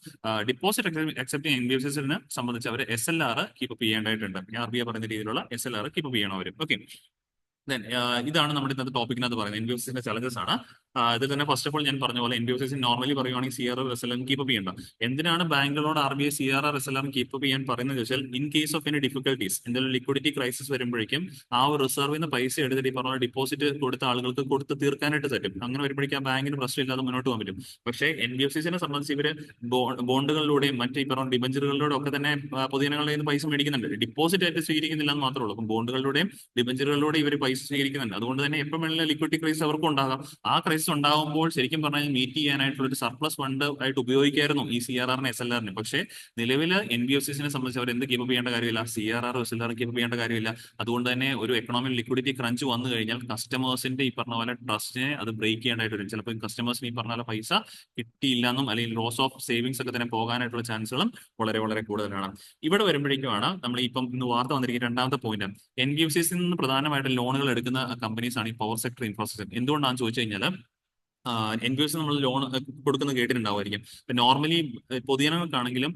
ഡിപ്പോസിറ്റ് അക്സെപ്റ്റിംഗ് NBFCസിനെ സംബന്ധിച്ച് അവർ SLR കീപ്പ് ചെയ്യേണ്ടതായിട്ടുണ്ട്. RBI പറയുന്ന രീതിയിലുള്ള SLR കീപ്പ് ചെയ്യണം അവർ. ഓക്കെ, ഇതാണ് നമ്മുടെ ഇന്നത്തെ ടോപ്പിക്കിനകത്ത് പറയുന്നത് NBFCസിന്റെ ചലഞ്ചസ് ആണ്. ഇതിൽ തന്നെ ഫസ്റ്റ് ഓഫ് ഓൾ ഞാൻ പറഞ്ഞ പോലെ NBFCs നോർമലി പറയുവാണെങ്കിൽ CRR SLR കീപ്പ് ചെയ്യേണ്ട. എന്തിനാണ് ബാങ്കുകളോട് RBI CRR SLR കീപ്പ് ചെയ്യാൻ പറയുന്നത് വെച്ചാൽ in case of any difficulties, എന്തെങ്കിലും ലിക്വിഡിറ്റി ക്രൈസിസ് വരുമ്പോഴേക്കും ആ ഒരു റിസർവിൽ നിന്ന് പൈസ എടുത്തിട്ട് ഈ പറഞ്ഞ ഡിപ്പോസിറ്റ് കൊടുത്ത ആളുകൾക്ക് കൊടുത്ത് തീർക്കാനായിട്ട് പറ്റും. അങ്ങനെ വരുമ്പോഴേക്കും ആ ബാങ്കിന് പ്രശ്നമില്ലാതെ മുന്നോട്ട് പോകാൻ പറ്റും. പക്ഷേ NBFCസിനെ സംബന്ധിച്ച് ഇവര് ബോണ്ടുകളിലൂടെയും മറ്റു ഈ പറഞ്ഞ ഡിബഞ്ചറുകളിലൂടെ ഒക്കെ തന്നെ പൊതുജനങ്ങളുടെ നിന്ന് പൈസ മേടിക്കുന്നുണ്ട്. ഡിപ്പോസിറ്റ് ആയിട്ട് സ്വീകരിക്കുന്നില്ല എന്ന് മാത്രമേ ഉള്ളൂ. അപ്പം ബോണ്ടുകളിലൂടെയും ഡിബഞ്ചറുകളിലൂടെ ഇവർ പൈസ സ്വീകരിക്കുന്നുണ്ട്. അതുകൊണ്ട് തന്നെ എപ്പോൾ വേണമെങ്കിലും ലിക്വിഡിറ്റി ക്രൈസിസ് അവർക്കും ഉണ്ടാകാം. ആ ക്രൈസിസ് കേസസ് ഉണ്ടാകുമ്പോൾ ശരിക്കും പറഞ്ഞാൽ മീറ്റ് ചെയ്യാനായിട്ടുള്ള ഒരു സർപ്ലസ് ഫണ്ട് ആയിട്ട് ഉപയോഗിക്കായിരുന്നു ഈ CRRനെ SLRനെ. പക്ഷേ നിലവിൽ NBFCസിനെ സംബന്ധിച്ച് അവർ എന്ത് കീപ്പ് ചെയ്യേണ്ട കാര്യമില്ല, CRR SLR കീപ്പ് ചെയ്യേണ്ട കാര്യമില്ല. അതുകൊണ്ട് തന്നെ ഒരു എക്കണോമിക് ലിക്വിഡിറ്റി ക്രഞ്ച് വന്നു കഴിഞ്ഞാൽ കസ്റ്റമേഴ്സിന്റെ ഈ പറഞ്ഞ പോലെ ട്രസ്റ്റിനെ അത് ബ്രേക്ക് ചെയ്യേണ്ടതായിട്ട് വരും. ചിലപ്പോൾ കസ്റ്റമേഴ്സിന് ഈ പറഞ്ഞ പോലെ പൈസ കിട്ടിയില്ല എന്നും അല്ലെങ്കിൽ ലോസ് ഓഫ് സേവിങ്സ് ഒക്കെ തന്നെ പോകാനായിട്ടുള്ള ചാൻസുകളും വളരെ വളരെ കൂടുതലാണ്. ഇവിടെ വരുമ്പോഴേക്കുമാണ് നമ്മൾ ഇപ്പം ഇന്ന് വാർത്ത വന്നിരിക്കുന്ന രണ്ടാമത്തെ പോയിന്റ്. NBFCസിൽ നിന്ന് പ്രധാനമായിട്ട് ലോണുകൾ എടുക്കുന്ന കമ്പനീസ് ആണ് ഈ പവർ സെക്ടർ ഇൻഫ്രാസ്ട്രക്ചർ. എന്തുകൊണ്ടാണെന്ന് ചോദിച്ചു കഴിഞ്ഞാൽ NBFC നമ്മൾ ലോൺ കൊടുക്കുന്നത് കേട്ടിട്ടുണ്ടാവുമായിരിക്കും. നോർമലി പൊതുജനങ്ങൾക്കാണെങ്കിലും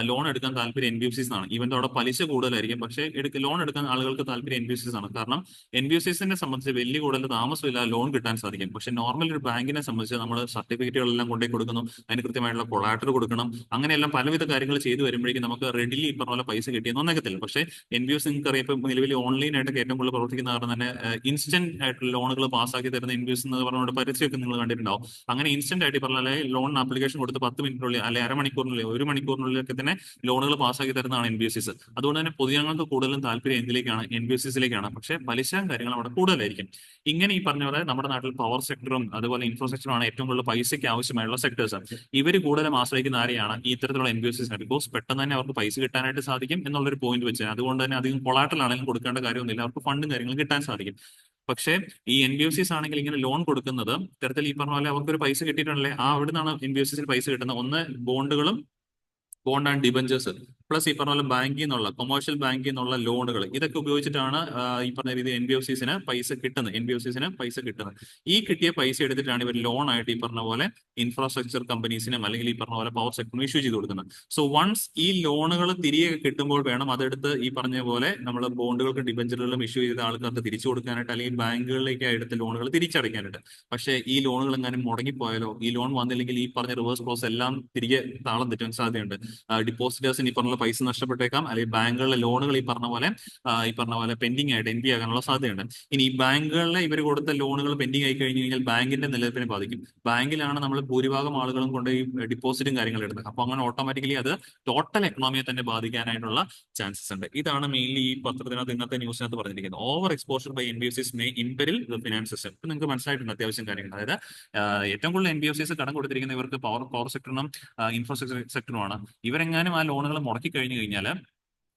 ലോൺ എടുക്കാൻ താല്പര്യം NBFCs ആണ്. ഈവൻ അവിടെ പലിശ കൂടുതലായിരിക്കും, പക്ഷേ ലോൺ എടുക്കാൻ ആളുകൾക്ക് താല്പര്യം NBFCs ആണ്. കാരണം NBFCസിനെ സംബന്ധിച്ച് വലിയ കൂടുതൽ താമസമില്ല ലോൺ കിട്ടാൻ സാധിക്കും. പക്ഷേ നോർമൽ ഒരു ബാങ്കിനെ സംബന്ധിച്ച് നമ്മൾ സർട്ടിഫിക്കറ്റുകളെല്ലാം കൊണ്ടുപോയി കൊടുക്കുന്നു, അതിന് കൃത്യമായിട്ടുള്ള കൊളാറ്റർ കൊടുക്കണം, അങ്ങനെയെല്ലാം പലവിധ കാര്യങ്ങൾ ചെയ്തു വരുമ്പോഴേക്കും നമുക്ക് റെഡിലി ഈ പറഞ്ഞ പോലെ പൈസ കിട്ടിയെന്ന് ഒന്നേക്കത്തില്ല. പക്ഷേ NBFC നിങ്ങൾക്ക് അറിയാം, ഇപ്പം നിലവിൽ ഓൺലൈനായിട്ടൊക്കെ ഏറ്റവും കൂടുതൽ പ്രവർത്തിക്കുന്ന കാരണം തന്നെ ഇൻസ്റ്റന്റ് ആയിട്ടുള്ള ലോണുകൾ പാസ്സാക്കി തരുന്ന NBFC എന്ന് പറഞ്ഞുകൊണ്ട് പരസ്യമൊക്കെ നിങ്ങൾ കണ്ടിട്ടുണ്ടാവും. അങ്ങനെ ഇൻസ്റ്റന്റ് ആയിട്ട് പറഞ്ഞാൽ ലോൺ ആപ്ലിക്കേഷൻ കൊടുത്ത് 10 മിനിറ്റിനുള്ളിൽ അല്ലെങ്കിൽ അരമണിക്കൂറിനുള്ളിൽ 1 മണിക്കൂറിനുള്ളിലൊക്കെ തന്നെ ലോണുകൾ പാസ്സാക്കി തരുന്നതാണ് NBFCs. അതുകൊണ്ട് തന്നെ പൊതുജനങ്ങൾക്ക് കൂടുതലും താല്പര്യം എന്തിലേക്കാണ്, NBFCസിലേക്കാണ്. പക്ഷേ പലിശ കാര്യങ്ങൾ അവിടെ കൂടുതലായിരിക്കും. ഇങ്ങനെ ഈ പറഞ്ഞ പോലെ നമ്മുടെ നാട്ടിൽ പവർ സെക്ടറും അതുപോലെ ഇൻഫ്രാസ്ട്രക്ചറും ആണ് ഏറ്റവും കൂടുതൽ പൈസയ്ക്ക് ആവശ്യമായുള്ള സെക്ടേഴ്സ്. ഇവർ കൂടുതലും ആശ്രയിക്കുന്ന ആരെയാണ്, ഈ ഇത്തരത്തിലുള്ള NBFCs. ബിക്കോസ് പെട്ടെന്ന് തന്നെ അവർക്ക് പൈസ കിട്ടാനായിട്ട് സാധിക്കും എന്നുള്ളൊരു പോയിന്റ് വെച്ച്, അതുകൊണ്ട് തന്നെ അധികം കൊളാറ്ററൽ ആണെങ്കിലും കൊടുക്കേണ്ട കാര്യമൊന്നുമില്ല, അവർക്ക് ഫണ്ടും കാര്യങ്ങളും കിട്ടാൻ സാധിക്കും. പക്ഷേ ഈ NBFCs ആണെങ്കിൽ ഇങ്ങനെ ലോൺ കൊടുക്കുന്നത് ഇത്തരത്തിൽ ഈ പറഞ്ഞ പോലെ അവർക്കൊരു പൈസ കിട്ടിയിട്ടുണ്ടല്ലേ, അവിടെ നിന്നാണ് NBFCസിൽ പൈസ കിട്ടുന്നത്. ഒന്ന് ബോണ്ട് ആൻഡ് ഡിബഞ്ചേഴ്സ്, പ്ലസ് ഈ പറഞ്ഞ പോലെ ബാങ്കിൽ നിന്നുള്ള കൊമേഴ്ഷ്യൽ ബാങ്കിൽ നിന്നുള്ള ലോണുകൾ, ഇതൊക്കെ ഉപയോഗിച്ചിട്ടാണ് ഈ പറഞ്ഞ രീതിയിൽ NBFCസിന് പൈസ കിട്ടുന്നത്. ഈ കിട്ടിയ പൈസ എടുത്തിട്ടാണ് ഇവർ ലോൺ ആയിട്ട് ഈ പറഞ്ഞ പോലെ ഇൻഫ്രാസ്ട്രക്ചർ കമ്പനീസിനും അല്ലെങ്കിൽ ഈ പറഞ്ഞ പോലെ പവർ സെക്ടറിനും ഇഷ്യൂ ചെയ്ത് കൊടുക്കുന്നത്. സോ വൺസ് ഈ ലോണുകൾ തിരികെ കിട്ടുമ്പോൾ വേണം അതെടുത്ത് ഈ പറഞ്ഞ പോലെ നമ്മൾ ബോണ്ടുകൾക്കും ഡിബഞ്ചറുകളിലും ഇഷ്യൂ ചെയ്ത ആൾക്കാർക്ക് തിരിച്ചു കൊടുക്കാനായിട്ട് അല്ലെങ്കിൽ ബാങ്കുകളിലേക്ക് എടുത്ത ലോണുകൾ തിരിച്ചടയ്ക്കാനായിട്ട്. പക്ഷേ ഈ ലോണുകൾ എങ്ങാനും മുടങ്ങിപ്പോയാലോ, ഈ ലോൺ വന്നില്ലെങ്കിൽ ഈ പറഞ്ഞ റിവേഴ്സ് പ്രോസസ് എല്ലാം തിരികെ താളം തെറ്റാൻ സാധ്യതയുണ്ട്. ഡിപ്പോസിറ്റേഴ്സിന് ഈ പറഞ്ഞ പൈസ നഷ്ടപ്പെട്ടേക്കാം, അല്ലെങ്കിൽ ബാങ്കുകളിലെ ലോണുകൾ ഈ പറഞ്ഞ പോലെ പെൻഡിങ് ആയിട്ട് NP ആകാനുള്ള സാധ്യതയുണ്ട്. ഇനി ഈ ബാങ്കുകളിലെ ഇവർ കൊടുത്ത ലോണുകൾ പെൻഡിങ് ആയി കഴിഞ്ഞു കഴിഞ്ഞാൽ ബാങ്കിന്റെ നിലനിൽപ്പിനെ ബാധിക്കും. ബാങ്കിലാണ് നമ്മൾ ഭൂരിഭാഗം ആളുകളും കൊണ്ട് ഈ ഡിപ്പോസിറ്റും കാര്യങ്ങളും എടുത്തത്. അപ്പൊ അങ്ങനെ ഓട്ടോമാറ്റിക്കലി അത് ടോട്ടൽ എക്കണോമിയെ തന്നെ ബാധിക്കാനായിട്ടുള്ള ചാൻസസ് ഉണ്ട്. ഇതാണ് മെയിൻലി ഈ പത്രത്തിനകത്ത് ഇന്നത്തെ ന്യൂസിനകത്ത് പറഞ്ഞിരിക്കുന്നത്. Over exposure by NBFCs may imperil the finance system. ഇപ്പൊ നിങ്ങൾക്ക് മനസ്സിലായിട്ടുണ്ട് അത്യാവശ്യം കാര്യങ്ങൾ. അതായത് ഏറ്റവും കൂടുതൽ NBFCs കടം കൊടുത്തിരിക്കുന്ന ഇവർക്ക് പവർ സെക്ടറിനും ഇൻഫ്രാസ്ട്രക്ചർ സെക്ടറുമാണ്. ഇവരെങ്ങാനും ആ ലോണുകൾ മുടക്കി കഴിഞ്ഞു കഴിഞ്ഞാൽ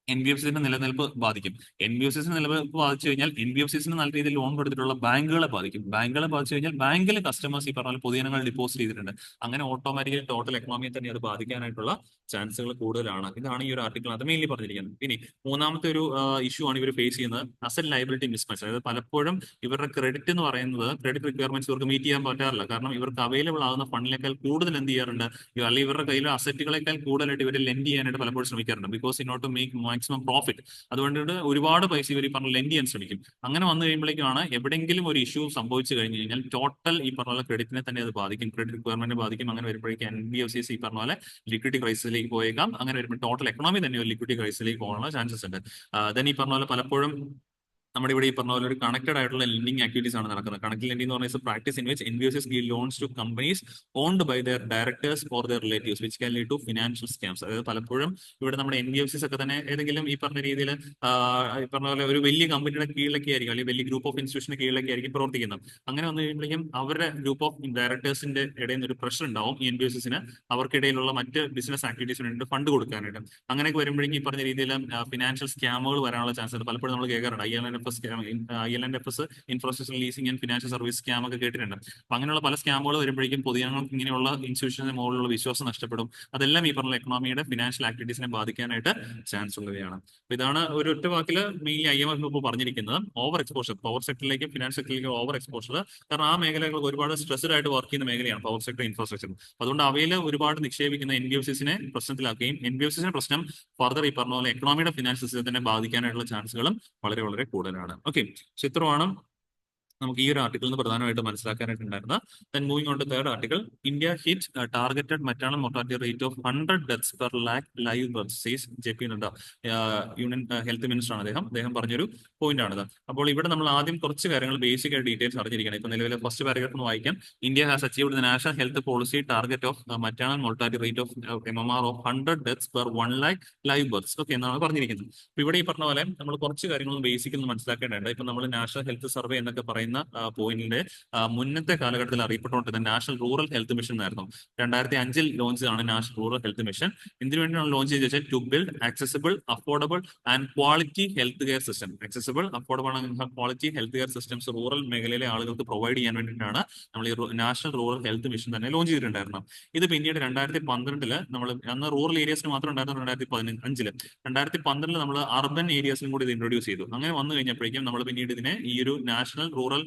NBFCസിന്റെ നിലനിൽപ്പ് ബാധിക്കും. NBFCസിന്റെ നിലനിൽപ്പ് ബാധിച്ചു കഴിഞ്ഞാൽ NBFCസിന് നല്ല രീതിയിൽ ലോൺ കൊടുത്തിട്ടുള്ള ബാങ്കുകളെ ബാധിക്കും. ബാങ്കുകളെ ബാധിച്ചു കഴിഞ്ഞാൽ ബാങ്കിലെ കസ്റ്റമേഴ്സ് ഈ പറഞ്ഞ പൊതുജനങ്ങൾ ഡിപ്പോസിറ്റ് ചെയ്തിട്ടുണ്ട്. അങ്ങനെ ഓട്ടോമാറ്റിക്കലി ടോട്ടൽ എക്കണോമിയെ തന്നെ അത് ബാധിക്കാനായിട്ടുള്ള ചാൻസുകൾ കൂടുതലാണ്. ഇതാണ് ഈ ഒരു ആർട്ടിക്കിളിനകത്ത് മെയിൻലി പറഞ്ഞിരിക്കുന്നത്. ഇനി മൂന്നാമത്തെ ഒരു ഇഷ്യൂ ആണ് ഇവർ ഫേസ് ചെയ്യുന്നത്, അസറ്റ് ലയബിലിറ്റി മിസ്മാച്ച്. അതായത് പലപ്പോഴും ഇവരുടെ ക്രെഡിറ്റ് എന്ന് പറയുന്നത്, ക്രെഡിറ്റ് റിക്വയർമെന്റ്സ് ഇവർക്ക് മീറ്റ് ചെയ്യാൻ പറ്റാറില്ല. കാരണം ഇവർക്ക് അവൈലബിൾ ആകുന്ന ഫണ്ടിനേക്കാൾ കൂടുതൽ എന്ത് ചെയ്യാറുണ്ട്, അല്ലെങ്കിൽ ഇവരുടെ കയ്യിലെ അസറ്റുകളെക്കാൾ കൂടുതലായിട്ട് ഇവർ ലെൻഡ് ചെയ്യാനായിട്ട് പലപ്പോഴും ശ്രമിക്കാറുണ്ട്. Because in order to make maximum profit. അതുകൊണ്ട് ഒരുപാട് പൈസ ഇവർ ഈ പറഞ്ഞ ലെൻഡ് ചെയ്യാൻ ശ്രമിക്കും. അങ്ങനെ വന്നു കഴിയുമ്പോഴേക്കാണ് എവിടെയെങ്കിലും ഒരു ഇഷ്യൂ സംഭവിച്ചു കഴിഞ്ഞു കഴിഞ്ഞാൽ ടോട്ടൽ ഈ പറഞ്ഞ പോലെ ക്രെഡിറ്റിനെ തന്നെ അത് ബാധിക്കും, ക്രെഡിറ്റ് റിക്വയർമെന്റിനെ ബാധിക്കും. അങ്ങനെ വരുമ്പോഴേക്കും NBFCs ഈ പറഞ്ഞ പോലെ ലിക്വിഡിറ്റി ക്രൈസിസിലേക്ക് പോയേക്കാം. അങ്ങനെ വരുമ്പോൾ ടോട്ടൽ എക്കണോമി തന്നെ ഒരു ലിക്വിഡിറ്റി ക്രൈസിസിലേക്ക് പോകാനുള്ള ചാൻസസ് ഉണ്ട്. ദെൻ ഈ പറഞ്ഞ പോലെ പലപ്പോഴും നമ്മുടെ ഇവിടെ ഈ പറഞ്ഞ പോലെ ഒരു കണക്റ്റഡ് ആയിട്ടുള്ള ലെൻഡിങ് ആക്ടിവിറ്റീസ് ആണ് നടക്കുന്നത്. കണക്റ്റഡ് ലെൻഡിംഗ് എന്ന് പറയുന്നത് practice in which NBFCs give loans to companies owned by their directors or their relatives which can lead to financial scams. അതായത് പലപ്പോഴും ഇവിടെ നമ്മുടെ NBFCs ഒക്കെ തന്നെ ഏതെങ്കിലും ഈ പറഞ്ഞ രീതിയിൽ ഈ പറഞ്ഞ പോലെ ഒരു വലിയ കമ്പനിയുടെ കീഴിലൊക്കെ ആയിരിക്കും, അല്ലെങ്കിൽ വലിയ ഗ്രൂപ്പ് ഓഫ് ഇൻസ്റ്റിറ്റ്യൂഷന്റെ കീഴിലൊക്കെ ആയിരിക്കും പ്രവർത്തിക്കുന്നത്. അങ്ങനെ വന്നു കഴിയുമ്പോഴേക്കും അവരുടെ ഗ്രൂപ്പ് ഓഫ് ഡയറക്ടേഴ്സിന്റെ ഇടയിൽ നിന്ന് ഒരു പ്രഷർ ഉണ്ടാവും ഈ NBFCസിന് അവർക്കിടയിലുള്ള മറ്റ് ബിസിനസ് ആക്ടിവിറ്റീസിന് വേണ്ടി ഫണ്ട് കൊടുക്കാനായിട്ട്. അങ്ങനെയൊക്കെ വരുമ്പോഴേക്കും ഈ പറഞ്ഞ രീതിയിൽ ഫിനാൻഷ്യൽ സ്കാമുകൾ വരാനുള്ള ചാൻസ് ഉണ്ട്. പലപ്പോഴും നമ്മൾ കേൾക്കാറുണ്ട് IL&FS infrastructure leasing and financial service scam ഒക്കെ കേട്ടിട്ടുണ്ട്. അപ്പൊ അങ്ങനെയുള്ള പല സ്കാമുകൾ വരുമ്പോഴേക്കും പൊതുജനങ്ങൾക്ക് ഇങ്ങനെയുള്ള ഇൻസ്റ്റിറ്റ്യൂഷന്റെ മുകളിലുള്ള വിശ്വാസം നഷ്ടപ്പെടും. അതെല്ലാം ഈ പറഞ്ഞ എക്കണോമിയുടെ ഫിനാൻഷ്യൽ ആക്ടിവിറ്റീസിനെ ബാധിക്കാനായിട്ട് ചാൻസ് ഉള്ളവയാണ്. അപ്പൊ ഇതാണ് ഒരു ഒറ്റ വാക്കിൽ മെയിൻലി IMF ഇപ്പോൾ പറഞ്ഞിരിക്കുന്നത്. ഓവർ എക്സ്പോഷർ പവർ സെക്ടറിലേക്കും ഫിനാൻസ് സെക്ടറിലേക്കും ഓവർ എക്സ്പോഷർ. കാരണം ആ മേഖലകൾ ഒരുപാട് സ്ട്രെസ്ഡ് ആയിട്ട് വർക്ക് ചെയ്യുന്ന മേഖലയാണ് പവർ സെക്ടർ, ഇൻഫ്രാസ്ട്രക്ചർ. അതുകൊണ്ട് അവയിൽ ഒരുപാട് നിക്ഷേപിക്കുന്ന NBFCസിനെ പ്രശ്നത്തിലാക്കുകയും NBFCസിന്റെ പ്രശ്നം ഫർദർ ഈ പറഞ്ഞ പോലെ എക്കണോമിയുടെ ഫിനാൻഷ്യൽ സിസ്റ്റത്തിനെ ബാധിക്കാനായിട്ടുള്ള ചാൻസുകളും വളരെ വളരെ കൂടുതലാണ്. ഓക്കെ, ചിത്രമാണ് നമുക്ക് ഈ ഒരു ആർട്ടിക്കിൾ നിന്ന് പ്രധാനമായിട്ട് മനസ്സിലാക്കാനായിട്ടുണ്ടായിരുന്നത്. Then moving on to third article, India hit targeted maternal mortality rate of 100 deaths per lakh live birth says JP Nadda. Union health minister ആണ് അദ്ദേഹം പറഞ്ഞൊരു പോയിന്റ് ആണിത്. അപ്പോൾ ഇവിടെ നമ്മൾ ആദ്യം കുറച്ച് കാര്യങ്ങൾ ബേസിക് ആയിട്ട് ഡീറ്റെയിൽസ് അറിഞ്ഞിരിക്കണം. ഇപ്പൊ നിലവിലെ ഫസ്റ്റ് പാരഗ്രാഫ് ഒന്ന് വായിക്കാം. India has achieved the national health policy target of maternal mortality rate of MMR of 100 deaths per 1 lakh live birth. Okay എന്നാണ് പറഞ്ഞിരിക്കുന്നത്. അപ്പൊ ഇവിടെ ഈ പറഞ്ഞ പോലെ നമ്മൾ കുറച്ച് കാര്യങ്ങൾ ബേസിക് ഒന്ന് മനസ്സിലാക്കേണ്ടതുണ്ട്. ഇപ്പൊ നമ്മൾ നാഷണൽ ഹെൽത്ത് സർവേ എന്നൊക്കെ പറയുന്ന പറയുന്ന പോയിന്റിന്റെ മുന്നത്തെ കാലഘട്ടത്തിൽ അറിയപ്പെട്ടുകൊണ്ടിരുന്ന നാഷണൽ റൂറൽ ഹെൽത്ത് മിഷൻ എന്നായിരുന്നു. 2005 ലോഞ്ച് ആണ് നാഷണൽ റൂറൽ ഹെൽത്ത് മിഷൻ. എന്തിനു വേണ്ടിയാണ് ലോഞ്ച് ചെയ്തത് വെച്ചാൽ to build accessible, affordable and quality health care system. Accessible, affordable and quality health care systems rural മേഖലയിലെ ആളുകൾക്ക് പ്രൊവൈഡ് ചെയ്യാൻ വേണ്ടിയിട്ടാണ് നമ്മൾ ഈ നാഷണൽ റൂറൽ ഹെൽത്ത് മിഷൻ തന്നെ ലോഞ്ച് ചെയ്തിട്ടുണ്ടായിരുന്നു. ഇത് പിന്നീട് 2012 നമ്മൾ അന്ന് റൂറൽ ഏരിയസിന് മാത്രം ഉണ്ടായിരുന്നു. 2015 2012 നമ്മൾ അർബൻ ഏരിയസിലും കൂടി ഇത് ഇൻട്രൊഡ്യൂസ് ചെയ്തു. അങ്ങനെ വന്നു കഴിഞ്ഞപ്പോഴേക്കും നമ്മൾ പിന്നീട് ഇതിനെ ഈ ഒരു national rural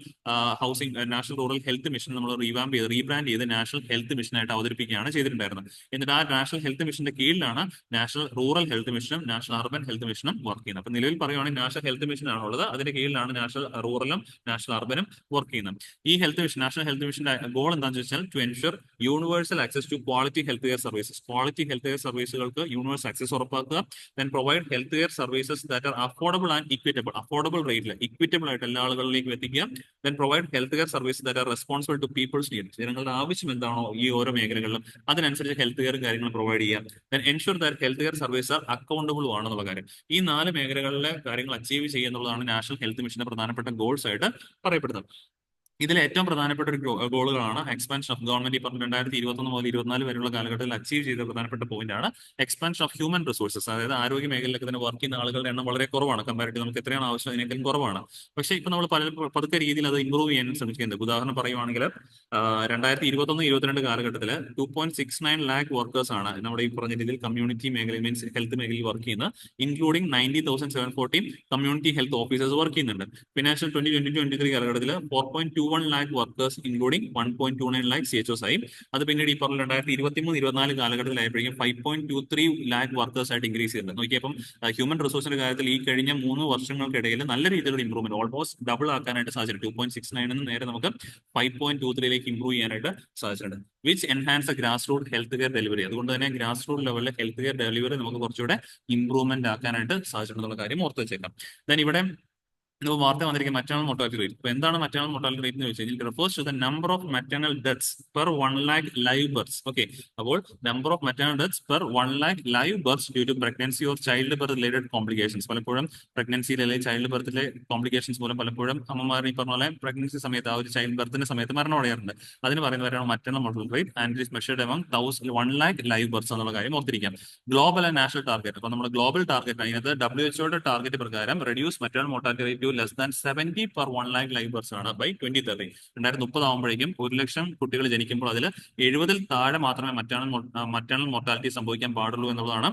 national rural health mission നമ്മൾ റീബ്രാൻഡ് ചെയ്ത് നാഷണൽ ഹെൽത്ത് മിഷനായിട്ട് അവതരിപ്പിക്കുകയാണ് ചെയ്തിട്ടുണ്ടായിരുന്നത്. എന്നിട്ട് ആ നാഷണൽ ഹെൽത്ത് മിഷന്റെ കീഴിലാണ് നാഷണൽ റൂറൽ ഹെൽത്ത് മിഷനും നാഷണൽ അർബൻ ഹെൽത്ത് മിഷനും വർക്ക് ചെയ്യുന്നത്. അപ്പൊ നിലവിൽ പറയുവാണെങ്കിൽ നാഷണൽ ഹെൽത്ത് മിഷൻ ആണുള്ളത്, അതിന്റെ കീഴിലാണ് നാഷണൽ റൂറലും നാഷണൽ അർബനും വർക്ക് ചെയ്യുന്നത്. ഈ ഹെൽത്ത് മിഷൻ, നാഷണൽ ഹെൽത്ത് മിഷന്റെ ഗോൾ എന്താണെന്ന് വെച്ചാൽ to ensure universal access to quality health care services. Quality health care സർവീസുകൾക്ക് യൂണിവേഴ്സൽ ആക്സസ് ഉറപ്പാക്കുക. Then provide health care services that are affordable and equitable. Affordable റേറ്റിൽ equitable ആയിട്ട് എല്ലാ ആളുകളിലേക്കും എത്തിക്കുക. Then provide health care service that are responsible to people's need. ജനങ്ങളുടെ ആവശ്യം എന്താണോ ഈ ഓരോ മേഖലകളിലും അതിനനുസരിച്ച് ഹെൽത്ത് കെയർ കാര്യങ്ങൾ പ്രൊവൈഡ് ചെയ്യുക. Then ensure that health care service R accountable ആണെന്നുള്ള കാര്യം. ഈ 4 മേഖലകളിലെ കാര്യങ്ങൾ അച്ചീവ് ചെയ്യുക എന്നുള്ളതാണ് നാഷണൽ ഹെൽത്ത് മിഷന്റെ പ്രധാനപ്പെട്ട ഗോൾസ് ആയിട്ട് പറയപ്പെടുന്നത്. ഇതിൽ ഏറ്റവും പ്രധാനപ്പെട്ട ഒരു ഗോളുകളാണ് എക്സ്പാൻഷൻ ഓഫ് ഗവൺമെന്റ്. ഈ പറഞ്ഞ 2021 മുതൽ 24 വരെയുള്ള കാലഘട്ടത്തിൽ അച്ചീവ് ചെയ്ത പ്രധാനപ്പെട്ട പോയിന്റ് ആണ് എക്സ്പാൻഷൻ ഓഫ് ഹ്യൂമൻ റിസോഴ്സസ്. അതായത് ആരോഗ്യ മേഖലയിലൊക്കെ തന്നെ വർക്ക് ചെയ്യുന്ന ആളുകളുടെ എണ്ണം വളരെ കുറവാണ്. കമ്പാരിറ്റീവ് നമുക്ക് എത്രയാണ് ആവശ്യം അതിനേക്കാളും കുറവാണ്. പക്ഷേ ഇപ്പൊ നമ്മൾ പതുക്കെ രീതിയിൽ അത് ഇംപ്രൂവ് ചെയ്യാൻ ശ്രമിക്കുന്നുണ്ട്. ഉദാഹരണം പറയുവാണെങ്കിൽ 2021-22 കാലഘട്ടത്തിൽ 2.69 ലാക്ക് വർക്കേഴ്സ് ആണ് നമ്മുടെ ഈ പറഞ്ഞ രീതിയിൽ കമ്മ്യൂണിറ്റി മേഖലയിൽ മീൻസ് ഹെൽത്ത് മേഖലയിൽ വർക്ക് ചെയ്യുന്നത്. Including 90,714 community health officers work ചെയ്യുന്നുണ്ട്. ഫിനാൻഷ്യൽ 2020-23 കാലഘട്ടത്തിൽ 4.21 lakh workers including 1.29 lakh CHOs ആയി. അത് പിന്നീട് ഈ പറഞ്ഞ 2023-24 കാലഘട്ടത്തിലായപ്പോഴേക്കും 5.23 ലാക്ക് വർക്കേഴ്സ് ആയിട്ട് ഇൻക്രീസ് ചെയ്തിട്ടുണ്ട്. നോക്കിയപ്പം ഹ്യൂമൻ റിസോഴ്സിന്റെ കാര്യത്തിൽ ഈ കഴിഞ്ഞ 3 വർഷങ്ങൾക്കിടയിൽ നല്ല രീതിയിലുള്ള ഇംപ്രൂവ്മെന്റ്, ഓൾമോസ്റ്റ് ഡബിൾ ആക്കാനായിട്ട് സാധിച്ചിട്ടുണ്ട്. 2.69 നേരെ നമുക്ക് 5.23 ഇംപ്രൂവ് ചെയ്യാനായിട്ട് സാധിച്ചിട്ടുണ്ട്. Which enhance grass root health care delivery. അതുകൊണ്ട് തന്നെ ഗ്രാസ് റൂട്ട് ലെവലിലെ ഹെൽത്ത് കെയർ ഡെലിവറി നമുക്ക് കുറച്ചുകൂടെ ഇംപ്രൂവ്മെന്റ് ആക്കാനായിട്ട് സാധിച്ചിട്ടുള്ള കാര്യം ഓർത്ത് വെച്ചേക്കാം. ദെൻ ഇവിടെ വാർത്ത വന്നിരിക്കും മറ്റേണൽ മോർട്ടാലിറ്റി റേറ്റ്. ഇപ്പൊ എന്താണ് മറ്റേണൽ മോർട്ടാലിറ്റി റേറ്റ് എന്ന് വെച്ചാൽ refers to the number of maternal deaths per 1 lakh live birth. Okay, അപ്പോൾ number of maternal deaths per 1 lakh live birth due to pregnancy or child birth related complications. പലപ്പോഴും പ്രഗ്നൻസിയിലെ അല്ലെങ്കിൽ child ബർത്തിലെ complications മൂലം പലപ്പോഴും അമ്മമാർ ഈ പറഞ്ഞ പോലെ പ്രഗ്നൻസി സമയത്ത് ആ ഒരു ചൈൽഡ് ബർത്തിന്റെ സമയത്ത് മരണം അടയാറുണ്ട്. അതിന് പറയുന്നവരാണ് maternal mortality rate and it measured among 1 lakh live birth എന്നുള്ള കാര്യം ഓർത്തിരിക്കാം. Global and national target. അപ്പൊ നമ്മുടെ ഗ്ലോബൽ ടാർഗറ്റ് അതിനകത്ത് WHO ടാർഗറ്റ് പ്രകാരം reduce maternal mortality rate to less than 70 per 1 lakh live births ആണ് ബൈ 2030. 2030 ആകുമ്പോഴേക്കും 1 ലക്ഷം കുട്ടികൾ ജനിക്കുമ്പോൾ അതിൽ 70 താഴെ മാത്രമേ മറ്റേണൽ മോർട്ടാലിറ്റി സംഭവിക്കാൻ പാടുള്ളൂ എന്നുള്ളതാണ്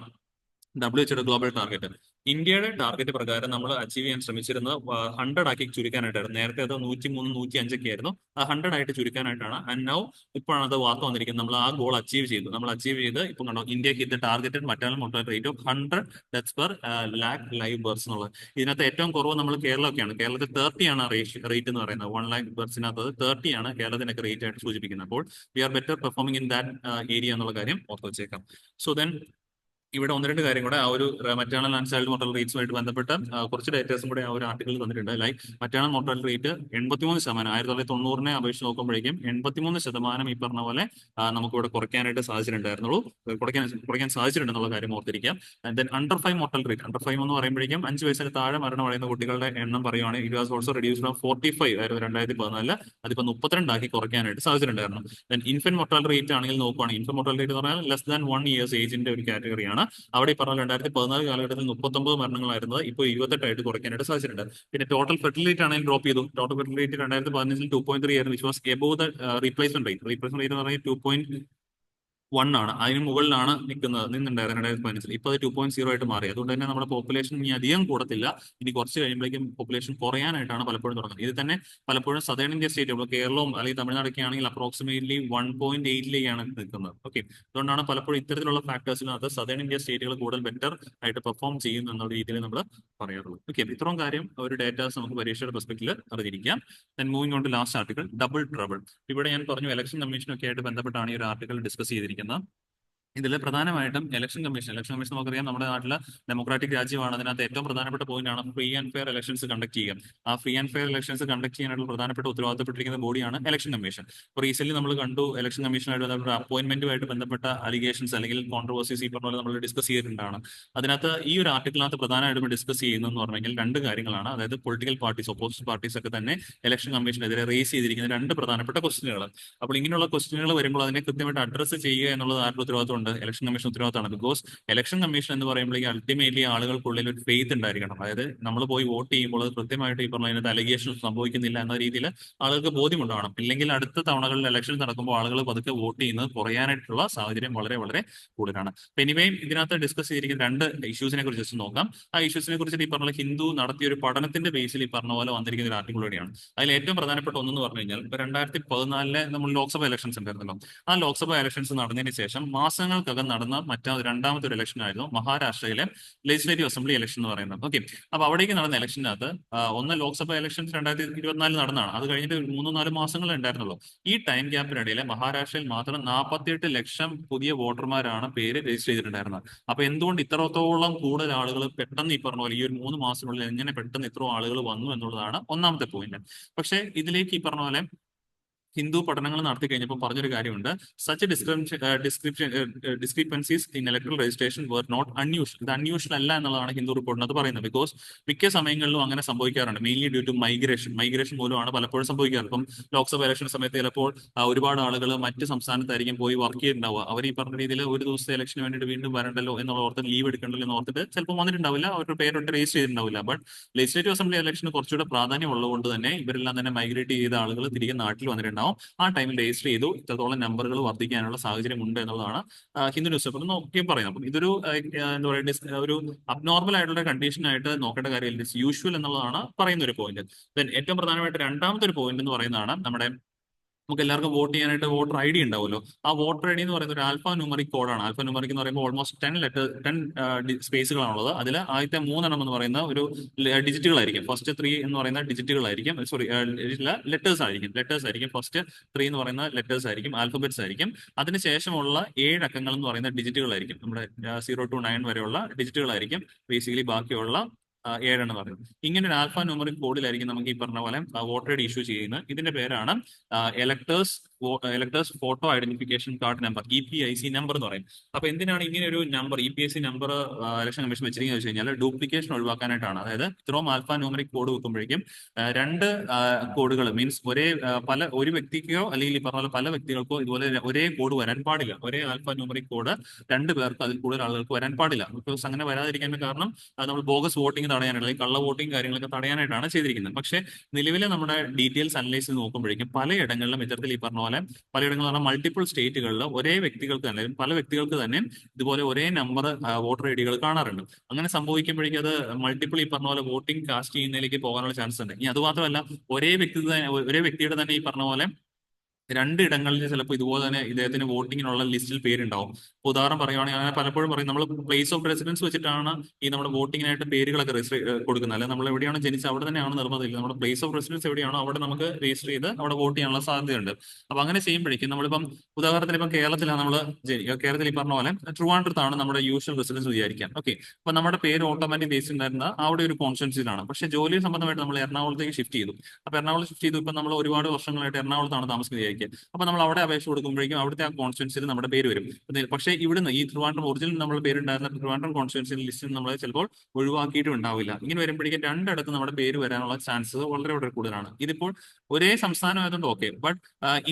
WHO ഗ്ലോബൽ ടാർഗറ്റ്. ഇന്ത്യയുടെ ടാർഗറ്റ് പ്രകാരം നമ്മൾ അച്ചീവ് ചെയ്യാൻ ശ്രമിച്ചിരുന്നത് 100 ആക്കി ചുരുക്കാനായിട്ടായിരുന്നു. നേരത്തെ അത് 103, 105 ഒക്കെ ആയിരുന്നു. ആ 100 ആയിട്ട് ചുരുക്കാനായിട്ടാണ്. ആൻഡ് നൗ ഇപ്പോഴാണ് അത് വാർത്ത വന്നിരിക്കുന്നത്. നമ്മൾ ആ ഗോൾ അച്ചീവ് ചെയ്തു. നമ്മൾ അച്ചീവ് ചെയ്ത് ഇപ്പം കണ്ടോ, India hit targeted maternal mortality rate of 100 deaths per lakh live birth എന്നുള്ളത്. ഇതിനകത്ത് ഏറ്റവും കുറവ് നമ്മൾ കേരളമൊക്കെയാണ്. കേരളത്തിൽ 30 ആണ് റേറ്റ് എന്ന് പറയുന്നത്. 1 ലാക്ക് ബർത്തിനകത്ത് 30 ആണ് കേരളത്തിനൊക്കെ റേറ്റ് ആയിട്ട് സൂചിപ്പിക്കുന്നത്. അപ്പോൾ we are better performing in that area എന്നുള്ള കാര്യം ഓർത്ത് വെച്ചേക്കാം. സോ ദെൻ ഇവിടെ 1-2 കാര്യം കൂടെ ആ ഒരു മറ്റേണൽ ആൻഡ് ചൈൽഡ് മോർട്ടാലിറ്റി റേറ്റ്സുമായിട്ട് ബന്ധപ്പെട്ട് കുറച്ച് ഡേറ്റാസും കൂടെ ആ ഒരു ആർട്ടിക്കിൾ തന്നിട്ടുണ്ട്. ലൈക്ക് മറ്റേണൽ മോർട്ടാലിറ്റി റേറ്റ് 83%, 1990 അപേക്ഷിച്ച് നോക്കുമ്പോഴേക്കും 83% ഈ പറഞ്ഞ പോലെ നമുക്ക് ഇവിടെ കുറയ്ക്കാനായിട്ട് സാധിച്ചിട്ടുണ്ടായിരുന്നുള്ളൂ. കുറയ്ക്കാൻ സാധിച്ചിട്ടുണ്ടെന്നുള്ള കാര്യം ഓർത്തിരിക്കാം. Then under 5 mortality rate, under 5 എന്ന് പറയുമ്പോഴേക്കും 5 വയസ്സിന് താഴെ മരണമടയുന്ന കുട്ടികളുടെ എണ്ണം പറയുവാണെങ്കിൽ it was also reduced from 45 ആയിരുന്നു 2014. അതിപ്പോൾ 32 ആക്കി കുറയ്ക്കാനായിട്ട് സാധിച്ചിട്ടുണ്ടായിരുന്നു. ദെൻ ഇൻഫന്റ് മോർട്ടാലിറ്റി റേറ്റ് ആണെങ്കിൽ നോക്കുവാണെങ്കിൽ ഇൻഫന്റ് മോർട്ടാലിറ്റി റേറ്റ് എന്ന് പറഞ്ഞാൽ ലെസ് ദാൻ 1 ഇയേഴ്സ് ഏജിന്റെ ഒരു കാറ്റഗറിയാണ്. അവിടെ ഈ പറഞ്ഞ 2014 കാലഘട്ടത്തിൽ 39 മരണങ്ങളായിരുന്നത് ഇപ്പോൾ 28 ആയിട്ട് കുറയ്ക്കാനായിട്ട് സാധിച്ചിട്ടുണ്ട്. പിന്നെ ടോട്ടൽ ഫെർട്ടിലിറ്റി ആണെങ്കിൽ ഡ്രോപ്പ് ചെയ്തു. ടോട്ടൽ ഫെർട്ടിലിറ്റി 2015 2.3 ആയിരുന്നു, which was above the replacement rate. Replacement rate എന്ന് പറഞ്ഞാൽ 2.1 ആണ്. അതിന് മുകളിലാണ് നിന്നുണ്ടായിരുന്നത് 2015. ഇപ്പോൾ അത് 2.0 ആയിട്ട് മാറി. അതുകൊണ്ട് തന്നെ നമ്മുടെ പോപ്പുലേഷൻ ഇനി അധികം കൂടത്തില്ല. ഇനി കുറച്ച് കഴിയുമ്പോഴേക്കും പോപ്പുലേഷൻ കുറയാനായിട്ടാണ് പലപ്പോഴും തുടങ്ങുന്നത്. ഇത് തന്നെ പലപ്പോഴും സദേൺ ഇന്ത്യ സ്റ്റേറ്റ്, ഇപ്പോൾ കേരളവും അല്ലെങ്കിൽ തമിഴ്നാടൊക്കെ ആണെങ്കിൽ അപ്രോക്സിമേറ്റ്ലി 1.8ലേക്കാണ് നിൽക്കുന്നത്. ഓക്കെ, അതുകൊണ്ടാണ് പലപ്പോഴും ഇത്തരത്തിലുള്ള ഫാക്ടേഴ്സിനകത്ത് സദേൺ ഇന്ത്യ സ്റ്റേറ്റുകൾ കൂടുതൽ ബെറ്റർ ആയിട്ട് പെർഫോം ചെയ്യുന്നു എന്നുള്ള രീതിയിൽ നമ്മൾ പറയാറുള്ളൂ. ഓക്കെ, ഇത്രയും കാര്യം ഒരു ഡേറ്റാസ് നമുക്ക് പരീക്ഷയുടെ പെർസ്പെക്റ്റീവിൽ അറിഞ്ഞിരിക്കാം. Then moving on to last article, double trouble. ഇവിടെ ഞാൻ പറഞ്ഞു ഇലക്ഷൻ കമ്മീഷനൊക്കെ ആയിട്ട് ബന്ധപ്പെട്ടാണ് ഈ ഒരു ആർട്ടിക്കിൾ ഡിസ്കസ് ചെയ്തിരിക്കുന്നത്. ഇതിൽ പ്രധാനമായിട്ടും ഇലക്ഷൻ കമ്മീഷൻ നമുക്കറിയാം നമ്മുടെ നാട്ടിലെ ഡെമോക്രാറ്റിക് രാജ്യമാണ്. അതിനകത്ത് ഏറ്റവും പ്രധാനപ്പെട്ട പോയിന്റ് ആണ് free and fair elections conduct ചെയ്യുക. ആ free and fair elections conduct ചെയ്യാനായിട്ടുള്ള പ്രധാനപ്പെട്ട ഉത്തരവാദിത്തപ്പെട്ടിരിക്കുന്ന ബോഡിയാണ് ഇലക്ഷൻ കമ്മീഷൻ. ഇപ്പോൾ റീസെന്റ് നമ്മൾ കണ്ടു ഇലക്ഷൻ കമ്മീഷനായിട്ട് ബന്ധപ്പെട്ട അപ്പോയിന്റ്മെന്റുമായിട്ട് ബന്ധപ്പെട്ട അലിഗേഷൻസ് അല്ലെങ്കിൽ കോൺട്രവേഴ്സീസ് ഈ പറഞ്ഞ പോലെ നമ്മൾ ഡിസ്കസ് ചെയ്തിട്ടുണ്ടാണ്. അതിനകത്ത് ഈ ഒരു ആർട്ടിക്കിളിനകത്ത് പ്രധാനമായിട്ടും ഡിസ്കസ് ചെയ്യുന്നതെന്ന് പറഞ്ഞു കഴിഞ്ഞാൽ രണ്ട് കാര്യങ്ങളാണ്. അതായത് പൊളിറ്റിക്കൽ പാർട്ടീസ്, ഒപ്പോസിറ്റ് പാർട്ടീസ് ഒക്കെ തന്നെ ഇലക്ഷൻ കമ്മീഷനെതിരെ റേസ് ചെയ്തിരിക്കുന്ന രണ്ട് പ്രധാനപ്പെട്ട ക്വസ്റ്റ്യനുകൾ. അപ്പോൾ ഇങ്ങനെയുള്ള ക്വസ്റ്റ്യനുകൾ വരുമ്പോൾ അതിനെ കൃത്യമായിട്ട് അഡ്രസ്സ് ചെയ്യുക എന്നുള്ളത് ആരുടെ ഉത്തരവാദിത്തമുണ്ട്? ഇലക്ഷൻ കമ്മീഷൻ ഉത്തരവാദിത്തമാണ്. ബിക്കോസ് ഇലക്ഷൻ കമ്മീഷൻ എന്ന് പറയുമ്പോഴേക്കും അൾട്ടിമേറ്റ്ലി ആളുകൾക്കുള്ളിൽ ഒരു ഫെയ്ത്ത് ഉണ്ടായിരിക്കണം. അതായത് നമ്മൾ പോയി വോട്ട് ചെയ്യുമ്പോൾ അത് കൃത്യമായിട്ട് ഈ പറഞ്ഞ അതിനകത്ത് അലിഗേഷൻ സംഭവിക്കുന്നില്ല എന്ന രീതിയിൽ ആളുകൾക്ക് ബോധ്യമുണ്ടാവണം. ഇല്ലെങ്കിൽ അടുത്ത തവണകളിൽ ഇലക്ഷൻ നടക്കുമ്പോൾ ആളുകൾ പതുക്കെ വോട്ട് ചെയ്യുന്നത് കുറയാനായിട്ടുള്ള സാഹചര്യം വളരെ വളരെ കൂടുതലാണ്. എനിവേയും ഇതിനകത്ത് ഡിസ്കസ് ചെയ്തിരിക്കുന്ന രണ്ട് ഇഷ്യൂസിനെ കുറിച്ച് ജസ്റ്റ് നോക്കാം. ആ ഇഷ്യൂസിനെ കുറിച്ചിട്ട് ഈ പറഞ്ഞ ഹിന്ദു നടത്തിയ ഒരു പഠനത്തിന്റെ ബേസിൽ ഈ പറഞ്ഞ പോലെ വന്നിരിക്കുന്ന ഒരു ആർട്ടിക്കിൾ കൂടിയാണ്. അതിൽ ഏറ്റവും പ്രധാനപ്പെട്ട ഒന്നെന്ന് പറഞ്ഞു കഴിഞ്ഞാൽ ഇപ്പൊ 2014 നമ്മൾ ലോക്സഭ ഇലക്ഷൻസ് ഉണ്ടായിരുന്നല്ലോ. ആ ലോക്സഭ ഇലക്ഷൻസ് നടന്നതിന് ശേഷം മാസങ്ങൾക്കകം നടന്ന രണ്ടാമത്തെ ഒരു ഇലക്ഷൻ ആയിരുന്നു മഹാരാഷ്ട്രയിലെ ലെജിസ്ലേറ്റീവ് അസംബ്ലി ഇലക്ഷൻ എന്ന് പറയുന്നത്. ഓക്കെ, അപ്പൊ അവിടേക്ക് നടന്ന ഇലക്ഷനകത്ത് ഒന്ന് ലോക്സഭ ഇലക്ഷൻസ് 2024 നടന്നതാണ്. അത് കഴിഞ്ഞിട്ട് 3-4 മാസങ്ങളെ ഉണ്ടായിരുന്നുള്ളൂ. ഈ ടൈം ഗ്യാപ്പിനിടയിൽ മഹാരാഷ്ട്രയിൽ മാത്രം 48 ലക്ഷം പുതിയ വോട്ടർമാരാണ് പേര് രജിസ്റ്റർ ചെയ്തിട്ടുണ്ടായിരുന്നത്. അപ്പൊ എന്തുകൊണ്ട് ഇത്രത്തോളം കൂടുതൽ ആളുകൾ പെട്ടെന്ന് ഈ പറഞ്ഞ പോലെ ഈ ഒരു 3 മാസത്തിനുള്ളിൽ എങ്ങനെ പെട്ടെന്ന് ഇത്ര ആളുകൾ വന്നു എന്നുള്ളതാണ് ഒന്നാമത്തെ പോയിന്റ്. പക്ഷെ ഇതിലേക്ക് ഈ പറഞ്ഞ പോലെ ഹിന്ദു പഠനങ്ങൾ നടത്തി കഴിഞ്ഞപ്പോൾ പറഞ്ഞൊരു കാര്യമുണ്ട്. Such discrepancies in electoral registration were not unusual. ഇത് അൺയൂഷ്വൽ അല്ല എന്നുള്ളതാണ് ഹിന്ദു റിപ്പോർട്ടിനകത്ത് പറയുന്നത്. ബിക്കോസ് മിക്ക സമയങ്ങളിലും അങ്ങനെ സംഭവിക്കാറുണ്ട്. മെയിൻലി ഡ്യൂ ടു മൈഗ്രേഷൻ മൂലമാണ് പലപ്പോഴും സംഭവിക്കാറ്. ഇപ്പം ലോക്സഭ ഇലക്ഷൻ സമയത്ത് ചിലപ്പോൾ ഒരുപാട് ആളുകൾ മറ്റ് സംസ്ഥാനത്തായിരിക്കും പോയി വർക്ക് ചെയ്തിട്ടുണ്ടാവുക. അവർ ഈ പറഞ്ഞ രീതിയിൽ ഒരു ദിവസത്തെ ഇലക്ഷന് വേണ്ടിയിട്ട് വീണ്ടും വരണ്ടല്ലോ എന്നുള്ള ഓർത്ത് ലീവ് എടുക്കണ്ടല്ലോ എന്ന് ഓർത്തിട്ട് ചിലപ്പോൾ വന്നിട്ടുണ്ടാവില്ല, അവരുടെ പേരൊട്ട് രജിസ്റ്റർ ചെയ്തിട്ടുണ്ടാവില്ല. ബട്ട് ലെജിസ്ലേറ്റീവ് അസംബ്ലി ഇലക്ഷന് കുറച്ചുകൂടെ പ്രാധാന്യം ഉള്ളതുകൊണ്ട് തന്നെ ഇവരെല്ലാം തന്നെ മൈഗ്രേറ്റ് ചെയ്ത ആളുകൾ തിരികെ നാട്ടിൽ വന്നിട്ടുണ്ടാവും. ആ ടൈമിൽ രജിസ്റ്റർ ചെയ്തു. ഇത്രത്തോളം നമ്പറുകൾ വർദ്ധിക്കാനുള്ള സാഹചര്യം ഉണ്ട് എന്നുള്ളതാണ് ഹിന്ദു ന്യൂസ് പേപ്പറിൽ നോക്കിയും പറയുന്നത്. അപ്പം ഇതൊരു എന്താ പറയുക ഒരു അബ്നോർമൽ ആയിട്ടുള്ള കണ്ടീഷൻ ആയിട്ട് നോക്കേണ്ട കാര്യമില്ല. ഇറ്റ്സ് യൂഷ്വൽ എന്നുള്ളതാണ് പറയുന്ന ഒരു പോയിന്റ്. ദെൻ ഏറ്റവും പ്രധാനമായിട്ട് രണ്ടാമത്തെ ഒരു പോയിന്റ് എന്ന് പറയുന്നതാണ് നമ്മുടെ നമുക്ക് എല്ലാവർക്കും വോട്ട് ചെയ്യാനായിട്ട് വോട്ടർ ഐ ഡി ഉണ്ടാവുമല്ലോ. ആ വോട്ടർ ഐ ഡി എന്ന് പറയുന്നത് ഒരു ആൽഫ ന്യൂമറിക് കോഡാണ്. ആൽഫ ന്യൂമറിക് എന്ന് പറയുമ്പോൾ ഓൾമോസ്റ്റ് 10 സ്പേസുകളാണുള്ളത്. അതിൽ ആദ്യത്തെ 3 എന്ന് പറയുന്ന ഒരു ഡിജിറ്റുകളായിരിക്കും. ഫസ്റ്റ് 3 എന്ന് പറയുന്ന ഡിജിറ്റുകളായിരിക്കും. സോറി, ലെറ്റേഴ്സ് ആയിരിക്കും. ഫസ്റ്റ് 3 എന്ന് പറയുന്ന ലെറ്റേഴ്സ് ആയിരിക്കും, ആൽഫബറ്റ്സ് ആയിരിക്കും. അതിനുശേഷമുള്ള 7 അക്കങ്ങൾ എന്ന് പറയുന്ന ഡിജിറ്റുകളായിരിക്കും. നമ്മുടെ 0 to 9 വരെയുള്ള ഡിജിറ്റുകളായിരിക്കും. ബേസിക്കലി ബാക്കിയുള്ള 7 പറയുന്നത്. ഇങ്ങനെ ഒരു ആൽഫ ന്യൂമറിക് കോഡിലായിരിക്കും നമുക്ക് ഈ പറഞ്ഞ പോലെ വോട്ടർ ഐ ഡി ഇഷ്യൂ ചെയ്യുന്നത്. ഇതിന്റെ പേരാണ് electors photo identification card number, EPIC number എന്ന് പറയും. അപ്പൊ എന്തിനാണ് ഇങ്ങനെ ഒരു number EPIC number election commission വെച്ചിരിക്കുന്നത് വെച്ച് കഴിഞ്ഞാൽ ഡ്യൂപ്ലിക്കേഷൻ ഒഴിവാക്കാനായിട്ടാണ്. അതായത് ഇത്രയും ആൽഫ ന്യൂമറിക് കോഡ് വെക്കുമ്പോഴേക്കും രണ്ട് കോഡുകൾ മീൻസ് ഒരു വ്യക്തിക്കോ അല്ലെങ്കിൽ ഈ പറഞ്ഞ പോലെ പല വ്യക്തികൾക്കോ ഇതുപോലെ ഒരേ കോഡ് വരാൻ പാടില്ല. ഒരേ ആൽഫ ന്യൂമറിക് കോഡ് 2 പേർക്ക് അതിൽ കൂടുതൽ ആളുകൾക്ക് വരാൻ പാടില്ല. ബിക്കോസ് അങ്ങനെ വരാതിരിക്കാൻ കാരണം നമ്മൾ ബോഗസ് വോട്ടിംഗ് തടയാനായിട്ട് അല്ലെങ്കിൽ കള്ള വോട്ടിംഗ് കാര്യങ്ങളൊക്കെ തടയാനായിട്ടാണ് ചെയ്തിരിക്കുന്നത്. പക്ഷേ നിലവിലെ നമ്മുടെ ഡീറ്റെയിൽസ് അനലൈസ് ചെയ്ത് നോക്കുമ്പോഴേക്കും പലയിടങ്ങളിലും ഇത്തരത്തിൽ ഈ പറഞ്ഞ പോലെ പലയിടങ്ങളിൽ പറഞ്ഞാൽ മൾട്ടിപ്പിൾ സ്റ്റേറ്റുകളിൽ ഒരേ വ്യക്തികൾക്ക് തന്നെ പല വ്യക്തികൾക്ക് തന്നെ ഇതുപോലെ ഒരേ നമ്പർ വോട്ടർ ഐ ഡികൾ കാണാറുണ്ട്. അങ്ങനെ സംഭവിക്കുമ്പോഴേക്കും അത് മൾട്ടിപ്പിൾ ഈ പറഞ്ഞ പോലെ വോട്ടിംഗ് കാസ്റ്റ് ചെയ്യുന്നതിലേക്ക് പോകാനുള്ള ചാൻസ് ഉണ്ട്. ഇനി അതുമാത്രമല്ല ഒരേ വ്യക്തിയുടെ തന്നെ ഈ പറഞ്ഞ പോലെ 2 ഇടങ്ങളിൽ ചിലപ്പോൾ ഇതുപോലെ തന്നെ ഇദ്ദേഹത്തിന് വോട്ടിങ്ങിനുള്ള ലിസ്റ്റിൽ പേരുണ്ടാവും. ഉദാഹരണം പറയുവാണെങ്കിൽ അങ്ങനെ പലപ്പോഴും പറയും നമ്മൾ പ്ലേസ് ഓഫ് റെസിഡൻസ് വെച്ചിട്ടാണ് ഈ നമ്മുടെ വോട്ടിങ്ങിനായിട്ട് പേരുകളൊക്കെ രജിസ്റ്റർ കൊടുക്കുന്നത്. അല്ലെങ്കിൽ നമ്മൾ എവിടെയാണ് ജനിച്ചത് അവിടെ തന്നെയാണ് നിർബന്ധമില്ല. നമ്മുടെ പ്ലേസ് ഓഫ് റെസിഡൻസ് എവിടെയാണോ അവിടെ നമുക്ക് രജിസ്റ്റർ ചെയ്ത് അവിടെ വോട്ട് ചെയ്യാനുള്ള സാധ്യതയുണ്ട്. അപ്പൊ അങ്ങനെ ചെയ്യുമ്പോഴേക്കും നമ്മളിപ്പം ഉദാഹരണത്തിന് ഇപ്പം കേരളത്തിലാണ് കേരളത്തിൽ ഈ പറഞ്ഞ പോലെ ട്രിവാൻഡ്രത്താണ് നമ്മുടെ യൂഷ്വൽ റെസിഡൻസ് വിചാരിക്കാം. ഓക്കെ, അപ്പൊ നമ്മുടെ പേര് ഓട്ടോമാറ്റിക് ബേസ്ഡ് ഉണ്ടായിരുന്ന അവിടെ ഒരു കോൺസ്റ്റിറ്റ്യൻസിയിലാണ്. പക്ഷേ ജോലി സംബന്ധമായിട്ട് നമ്മൾ എറണാകുളത്തേക്ക് ഷിഫ്റ്റ് ചെയ്തു. അപ്പൊ എറണാകുളം ഷിഫ്റ്റ് ചെയ്തു. ഇപ്പൊ നമ്മൾ ഒരുപാട് വർഷങ്ങളായിട്ട് എറണാകുളത്താണ് താമസിക്കുന്നത്. അപ്പൊ നമ്മൾ അവിടെ അപേക്ഷ കൊടുക്കുമ്പോഴേക്കും അവിടുത്തെ ആ കോൺസ്റ്റിറ്റ്യൻസിൽ നമ്മുടെ പേര് വരും. പക്ഷേ ഇവിടുന്ന് ഈ ട്രിവാൻഡ്രം ഒറിജിനൽ നമ്മുടെ പേരുണ്ടായിരുന്ന ട്രിവാൻഡ്രം കോൺസ്റ്റിറ്റ്യൻസി ലിസ്റ്റിൽ നമ്മൾ ചിലപ്പോൾ ഒഴിവാക്കിയിട്ടും ഉണ്ടാവില്ല. ഇങ്ങനെ വരുമ്പോഴേക്കും രണ്ടിടത്ത് നമ്മുടെ പേര് വരാനുള്ള ചാൻസസ് വളരെ വളരെ കൂടുതലാണ്. ഇതിപ്പോൾ ഒരേ സംസ്ഥാനം ആയതുകൊണ്ട് okay, but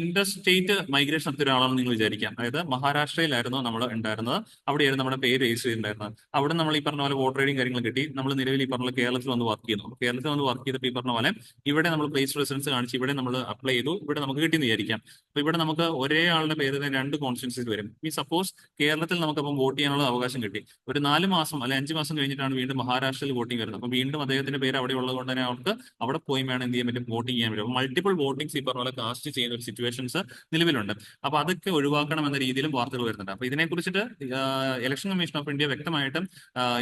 Inter state migration നടത്തിയ ഒരാളാണെന്ന് നിങ്ങൾ വിചാരിക്കാം. അതായത് മഹാരാഷ്ട്രയിലായിരുന്നു നമ്മൾ ഉണ്ടായിരുന്നത്, അവിടെയായിരുന്നു നമ്മുടെ പേര് രജിസ്റ്റർ ചെയ്തിട്ടുണ്ടായിരുന്നത്. അവിടെ നമ്മൾ ഈ പറഞ്ഞ പോലെ വോട്ടർ ഐഡിയും കാര്യങ്ങളും കിട്ടി. നമ്മൾ നിലവിൽ ഈ പറഞ്ഞ കേരളത്തിൽ വന്ന് വർക്ക് ചെയ്യുന്നു. കേരളത്തിൽ വന്ന് വർക്ക് ചെയ്തപ്പോൾ ഈ പറഞ്ഞ പോലെ ഇവിടെ നമ്മൾ പ്ലേസ് റെസിഡൻസ് കാണിച്ച് ഇവിടെ നമ്മൾ അപ്ലൈ ചെയ്തു. ഇവിടെ നമുക്ക് കിട്ടിയെന്ന് വിചാരിക്കാം. അപ്പൊ ഇവിടെ നമുക്ക് ഒരേ ആളുടെ പേര് തന്നെ 2 കോൺസ്റ്റിറ്റ്യൻസീസ് വരും. ഈ സപ്പോസ് കേരളത്തിൽ നമുക്കപ്പം വോട്ട് ചെയ്യാനുള്ള അവകാശം കിട്ടി. ഒരു 4 മാസം അല്ലെങ്കിൽ 5 മാസം കഴിഞ്ഞിട്ടാണ് വീണ്ടും മഹാരാഷ്ട്രയിൽ വോട്ടിംഗ് വരുന്നത്. അപ്പൊ വീണ്ടും അദ്ദേഹത്തിന്റെ പേര് അവിടെ ഉള്ളത് കൊണ്ട് തന്നെ അവർക്ക് അവിടെ പോയി വേണം എന്ത് ചെയ്യാൻ പറ്റും, വോട്ടിംഗ് ചെയ്യാൻ പറ്റും. മൾട്ടിപ്പിൾ വോട്ടിംഗ്സ് ഈ പറഞ്ഞ പോലെ കാസ്റ്റ് ചെയ്യുന്ന ഒരു സിറ്റുവേഷൻസ് നിലവിലുണ്ട്. അപ്പൊ അതൊക്കെ ഒഴിവാക്കണം എന്ന രീതിയിലും വാർത്തകൾ വരുന്നുണ്ട്. അപ്പൊ ഇതിനെക്കുറിച്ചിട്ട് ഇലക്ഷൻ കമ്മീഷൻ ഓഫ് ഇന്ത്യ വ്യക്തമായിട്ടും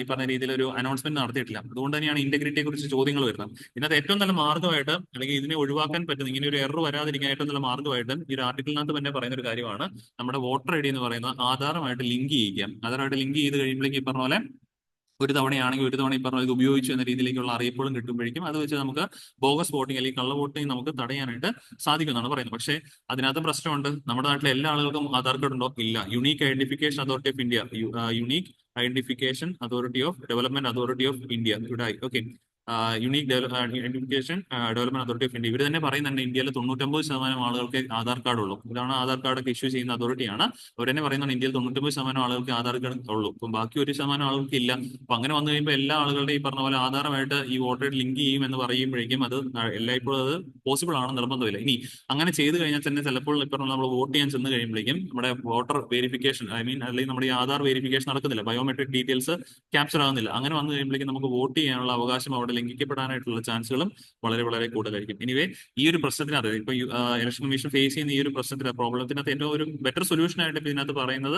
ഈ പറഞ്ഞ രീതിയിൽ ഒരു അനൗൺസ്മെന്റ് നടത്തിയിട്ടില്ല. അതുകൊണ്ട് തന്നെയാണ് ഇന്റഗ്രിറ്റിയെ കുറിച്ച് ചോദ്യങ്ങൾ വരുന്നത്. ഇതിനകത്ത് ഏറ്റവും നല്ല മാർഗ്ഗമായിട്ട് അല്ലെങ്കിൽ ഇതിനെ ഒഴിവാക്കാൻ പറ്റുന്ന ഇങ്ങനെ ഒരു എറർ വരാതിരിക്കാൻ ഏറ്റവും നല്ല മാർഗ്ഗമായിട്ട് ഉറപ്പായിട്ടും ഈ ഒരു ആർട്ടിക്കിളിനകത്ത് തന്നെ പറയുന്ന ഒരു കാര്യമാണ് നമ്മുടെ വോട്ടർ ഐ ഡി എന്ന് പറയുന്നത് ആധാറുമായിട്ട് ലിങ്ക് ചെയ്യിക്കാം. ആധാറുമായിട്ട് ലിങ്ക് ചെയ്ത് കഴിയുമ്പോഴേക്കും ഈ പറഞ്ഞ പോലെ ഒരു തവണയാണെങ്കിൽ ഒരു തവണ ഈ പറഞ്ഞ ഇത് ഉപയോഗിച്ചു എന്ന രീതിയിലേക്കുള്ള അറിയിപ്പുകളും കിട്ടുമ്പോഴേക്കും അത് വെച്ച് നമുക്ക് ബോഗസ് വോട്ടിംഗ് അല്ലെങ്കിൽ കള്ള വോട്ടിംഗ് നമുക്ക് തടയാനായിട്ട് സാധിക്കുമെന്നാണ് പറയുന്നത്. പക്ഷേ അതിനകത്ത് പ്രശ്നമുണ്ട്. നമ്മുടെ നാട്ടിലെ എല്ലാ ആളുകൾക്കും ആധാർ കാർഡ് ഉണ്ടോ? ഇല്ല. Unique identification authority of India, unique identification authority of development authority of India, UIDAI, okay, unique identification development authority of India, ഇവർ തന്നെ പറയുന്നുണ്ട് ഇന്ത്യയിൽ 99% ആളുകൾക്ക് ആധാർ കാർഡ് ഉള്ളൂ. ഇതാണ് ആധാർ കാർഡ് ഒക്കെ ഇഷ്യൂ ചെയ്യുന്ന അതോറിറ്റിയാണ്. അവർ തന്നെ പറയുന്നുണ്ട് ഇന്ത്യയിൽ 99% ആളുകൾക്ക് ആധാർ കാർഡ് ഉള്ളൂ. ഇപ്പം ബാക്കി 1% ആളുകൾക്ക് ഇല്ല. അപ്പൊ അങ്ങനെ വന്നു കഴിയുമ്പോൾ എല്ലാ ആളുകളുടെയും ഈ പറഞ്ഞ പോലെ ആധാരമായിട്ട് ഈ വോട്ടർ ലിങ്ക് ചെയ്യും എന്ന് പറയുമ്പോഴേക്കും അത് എല്ലായ്പ്പോഴും അത് പോസിബിൾ ആണ് നിർബന്ധമില്ല. ഇനി അങ്ങനെ ചെയ്തു കഴിഞ്ഞാൽ തന്നെ ചിലപ്പോൾ ഈ പറഞ്ഞ നമ്മൾ വോട്ട് ചെയ്യാൻ ചെന്ന് കഴിയുമ്പോഴേക്കും നമ്മുടെ വോട്ടർ വെരിഫിക്കേഷൻ, ഐ മീൻ അല്ലെങ്കിൽ നമ്മുടെ ഈ ആധാർ വെരിഫിക്കേഷൻ നടക്കുന്നില്ല, ബയോമെട്രിക് ഡീറ്റെയിൽസ് ക്യാപ്ചർ ആകുന്നില്ല. അങ്ങനെ വന്നു കഴിയുമ്പോഴേക്കും നമുക്ക് വോട്ട് ചെയ്യാനുള്ള അവകാശം അവിടെ ലംഘിക്കപ്പെടാനായിട്ടുള്ള ചാൻസുകളും വളരെ വളരെ കൂടുതലായിരിക്കും. എനിവേ ഈ ഒരു പ്രശ്നത്തിനകത്ത് ഇപ്പൊ ഇലക്ഷൻ കമ്മീഷൻ ഫേസ് ചെയ്യുന്ന ഈ ഒരു പ്രശ്നത്തിന് പ്രോബ്ലത്തിനകത്ത് ഏറ്റവും ഒരു ബെറ്റർ സൊല്യൂഷൻ ആയിട്ട് ഇപ്പൊ ഇതിനകത്ത് പറയുന്നത്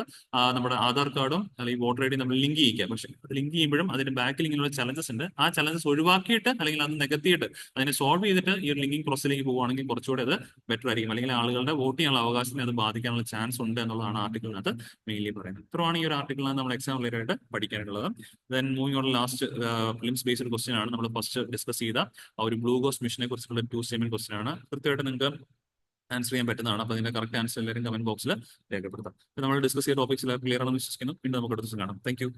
നമ്മുടെ ആധാർ കാർഡും അല്ലെങ്കിൽ വോട്ടർ ഐ ഡി നമ്മൾ ലിങ്ക് ചെയ്യിക്കുക. പക്ഷെ അത് ലിങ്ക് ചെയ്യുമ്പോഴും അതിന്റെ ബാക്കിൽ ഇങ്ങനെയുള്ള ചലഞ്ചസ് ഉണ്ട്. ആ ചലഞ്ചസ് ഒഴിവാക്കിയിട്ട് അല്ലെങ്കിൽ അത് നികത്തിയിട്ട് അതിനെ സോൾവ് ചെയ്തിട്ട് ഈ ഒരു ലിങ്കിങ് പ്രോസസ്സിലേക്ക് പോകുവാണെങ്കിൽ കുറച്ചുകൂടെ അത് ബെറ്റർ ആയിരിക്കും. അല്ലെങ്കിൽ ആളുകളുടെ വോട്ട് ചെയ്യാനുള്ള അവകാശത്തെ അത് ബാധിക്കാനുള്ള ചാൻസ് ഉണ്ട് എന്നുള്ളതാണ് ആർട്ടിക്കിളിനകത്ത് മെയിൻലി പറയുന്നത്. ഇത്രയാണ് ഈ ഒരു ആർട്ടിക്കിളിനകത്ത് നമ്മൾ എക്സാം റിലേറ്റഡ് ആയിട്ട് പഠിക്കാനുള്ളത്. Then moving on last films based question ആണ് നമ്മൾ ഫസ്റ്റ് ഡിസ്കസ് ചെയ്ത ആ ഒരു ബ്ലൂ ഗോസ്റ്റ് മിഷനെ കുറിച്ചുള്ള 2 സ്റ്റേറ്റ്മെന്റ് ക്വസ്റ്റ്യൻ ആണ്. കൃത്യമായിട്ട് നിങ്ങൾക്ക് ആൻസർ ചെയ്യാൻ പറ്റുന്നതാണ്. അപ്പൊ അതിന്റെ കറക്റ്റ് ആൻസർ എല്ലാവരും കമന്റ് ബോക്സിൽ രേഖപ്പെടുത്താം. നമ്മൾ ഡിസ്കസ് ചെയ്ത ടോപ്പിക്സ് ക്ലിയർ ആണെന്ന് വിശ്വസിക്കുന്നു. വീണ്ടും നമുക്ക് അടുത്ത ദിവസം കാണാം. Thank you.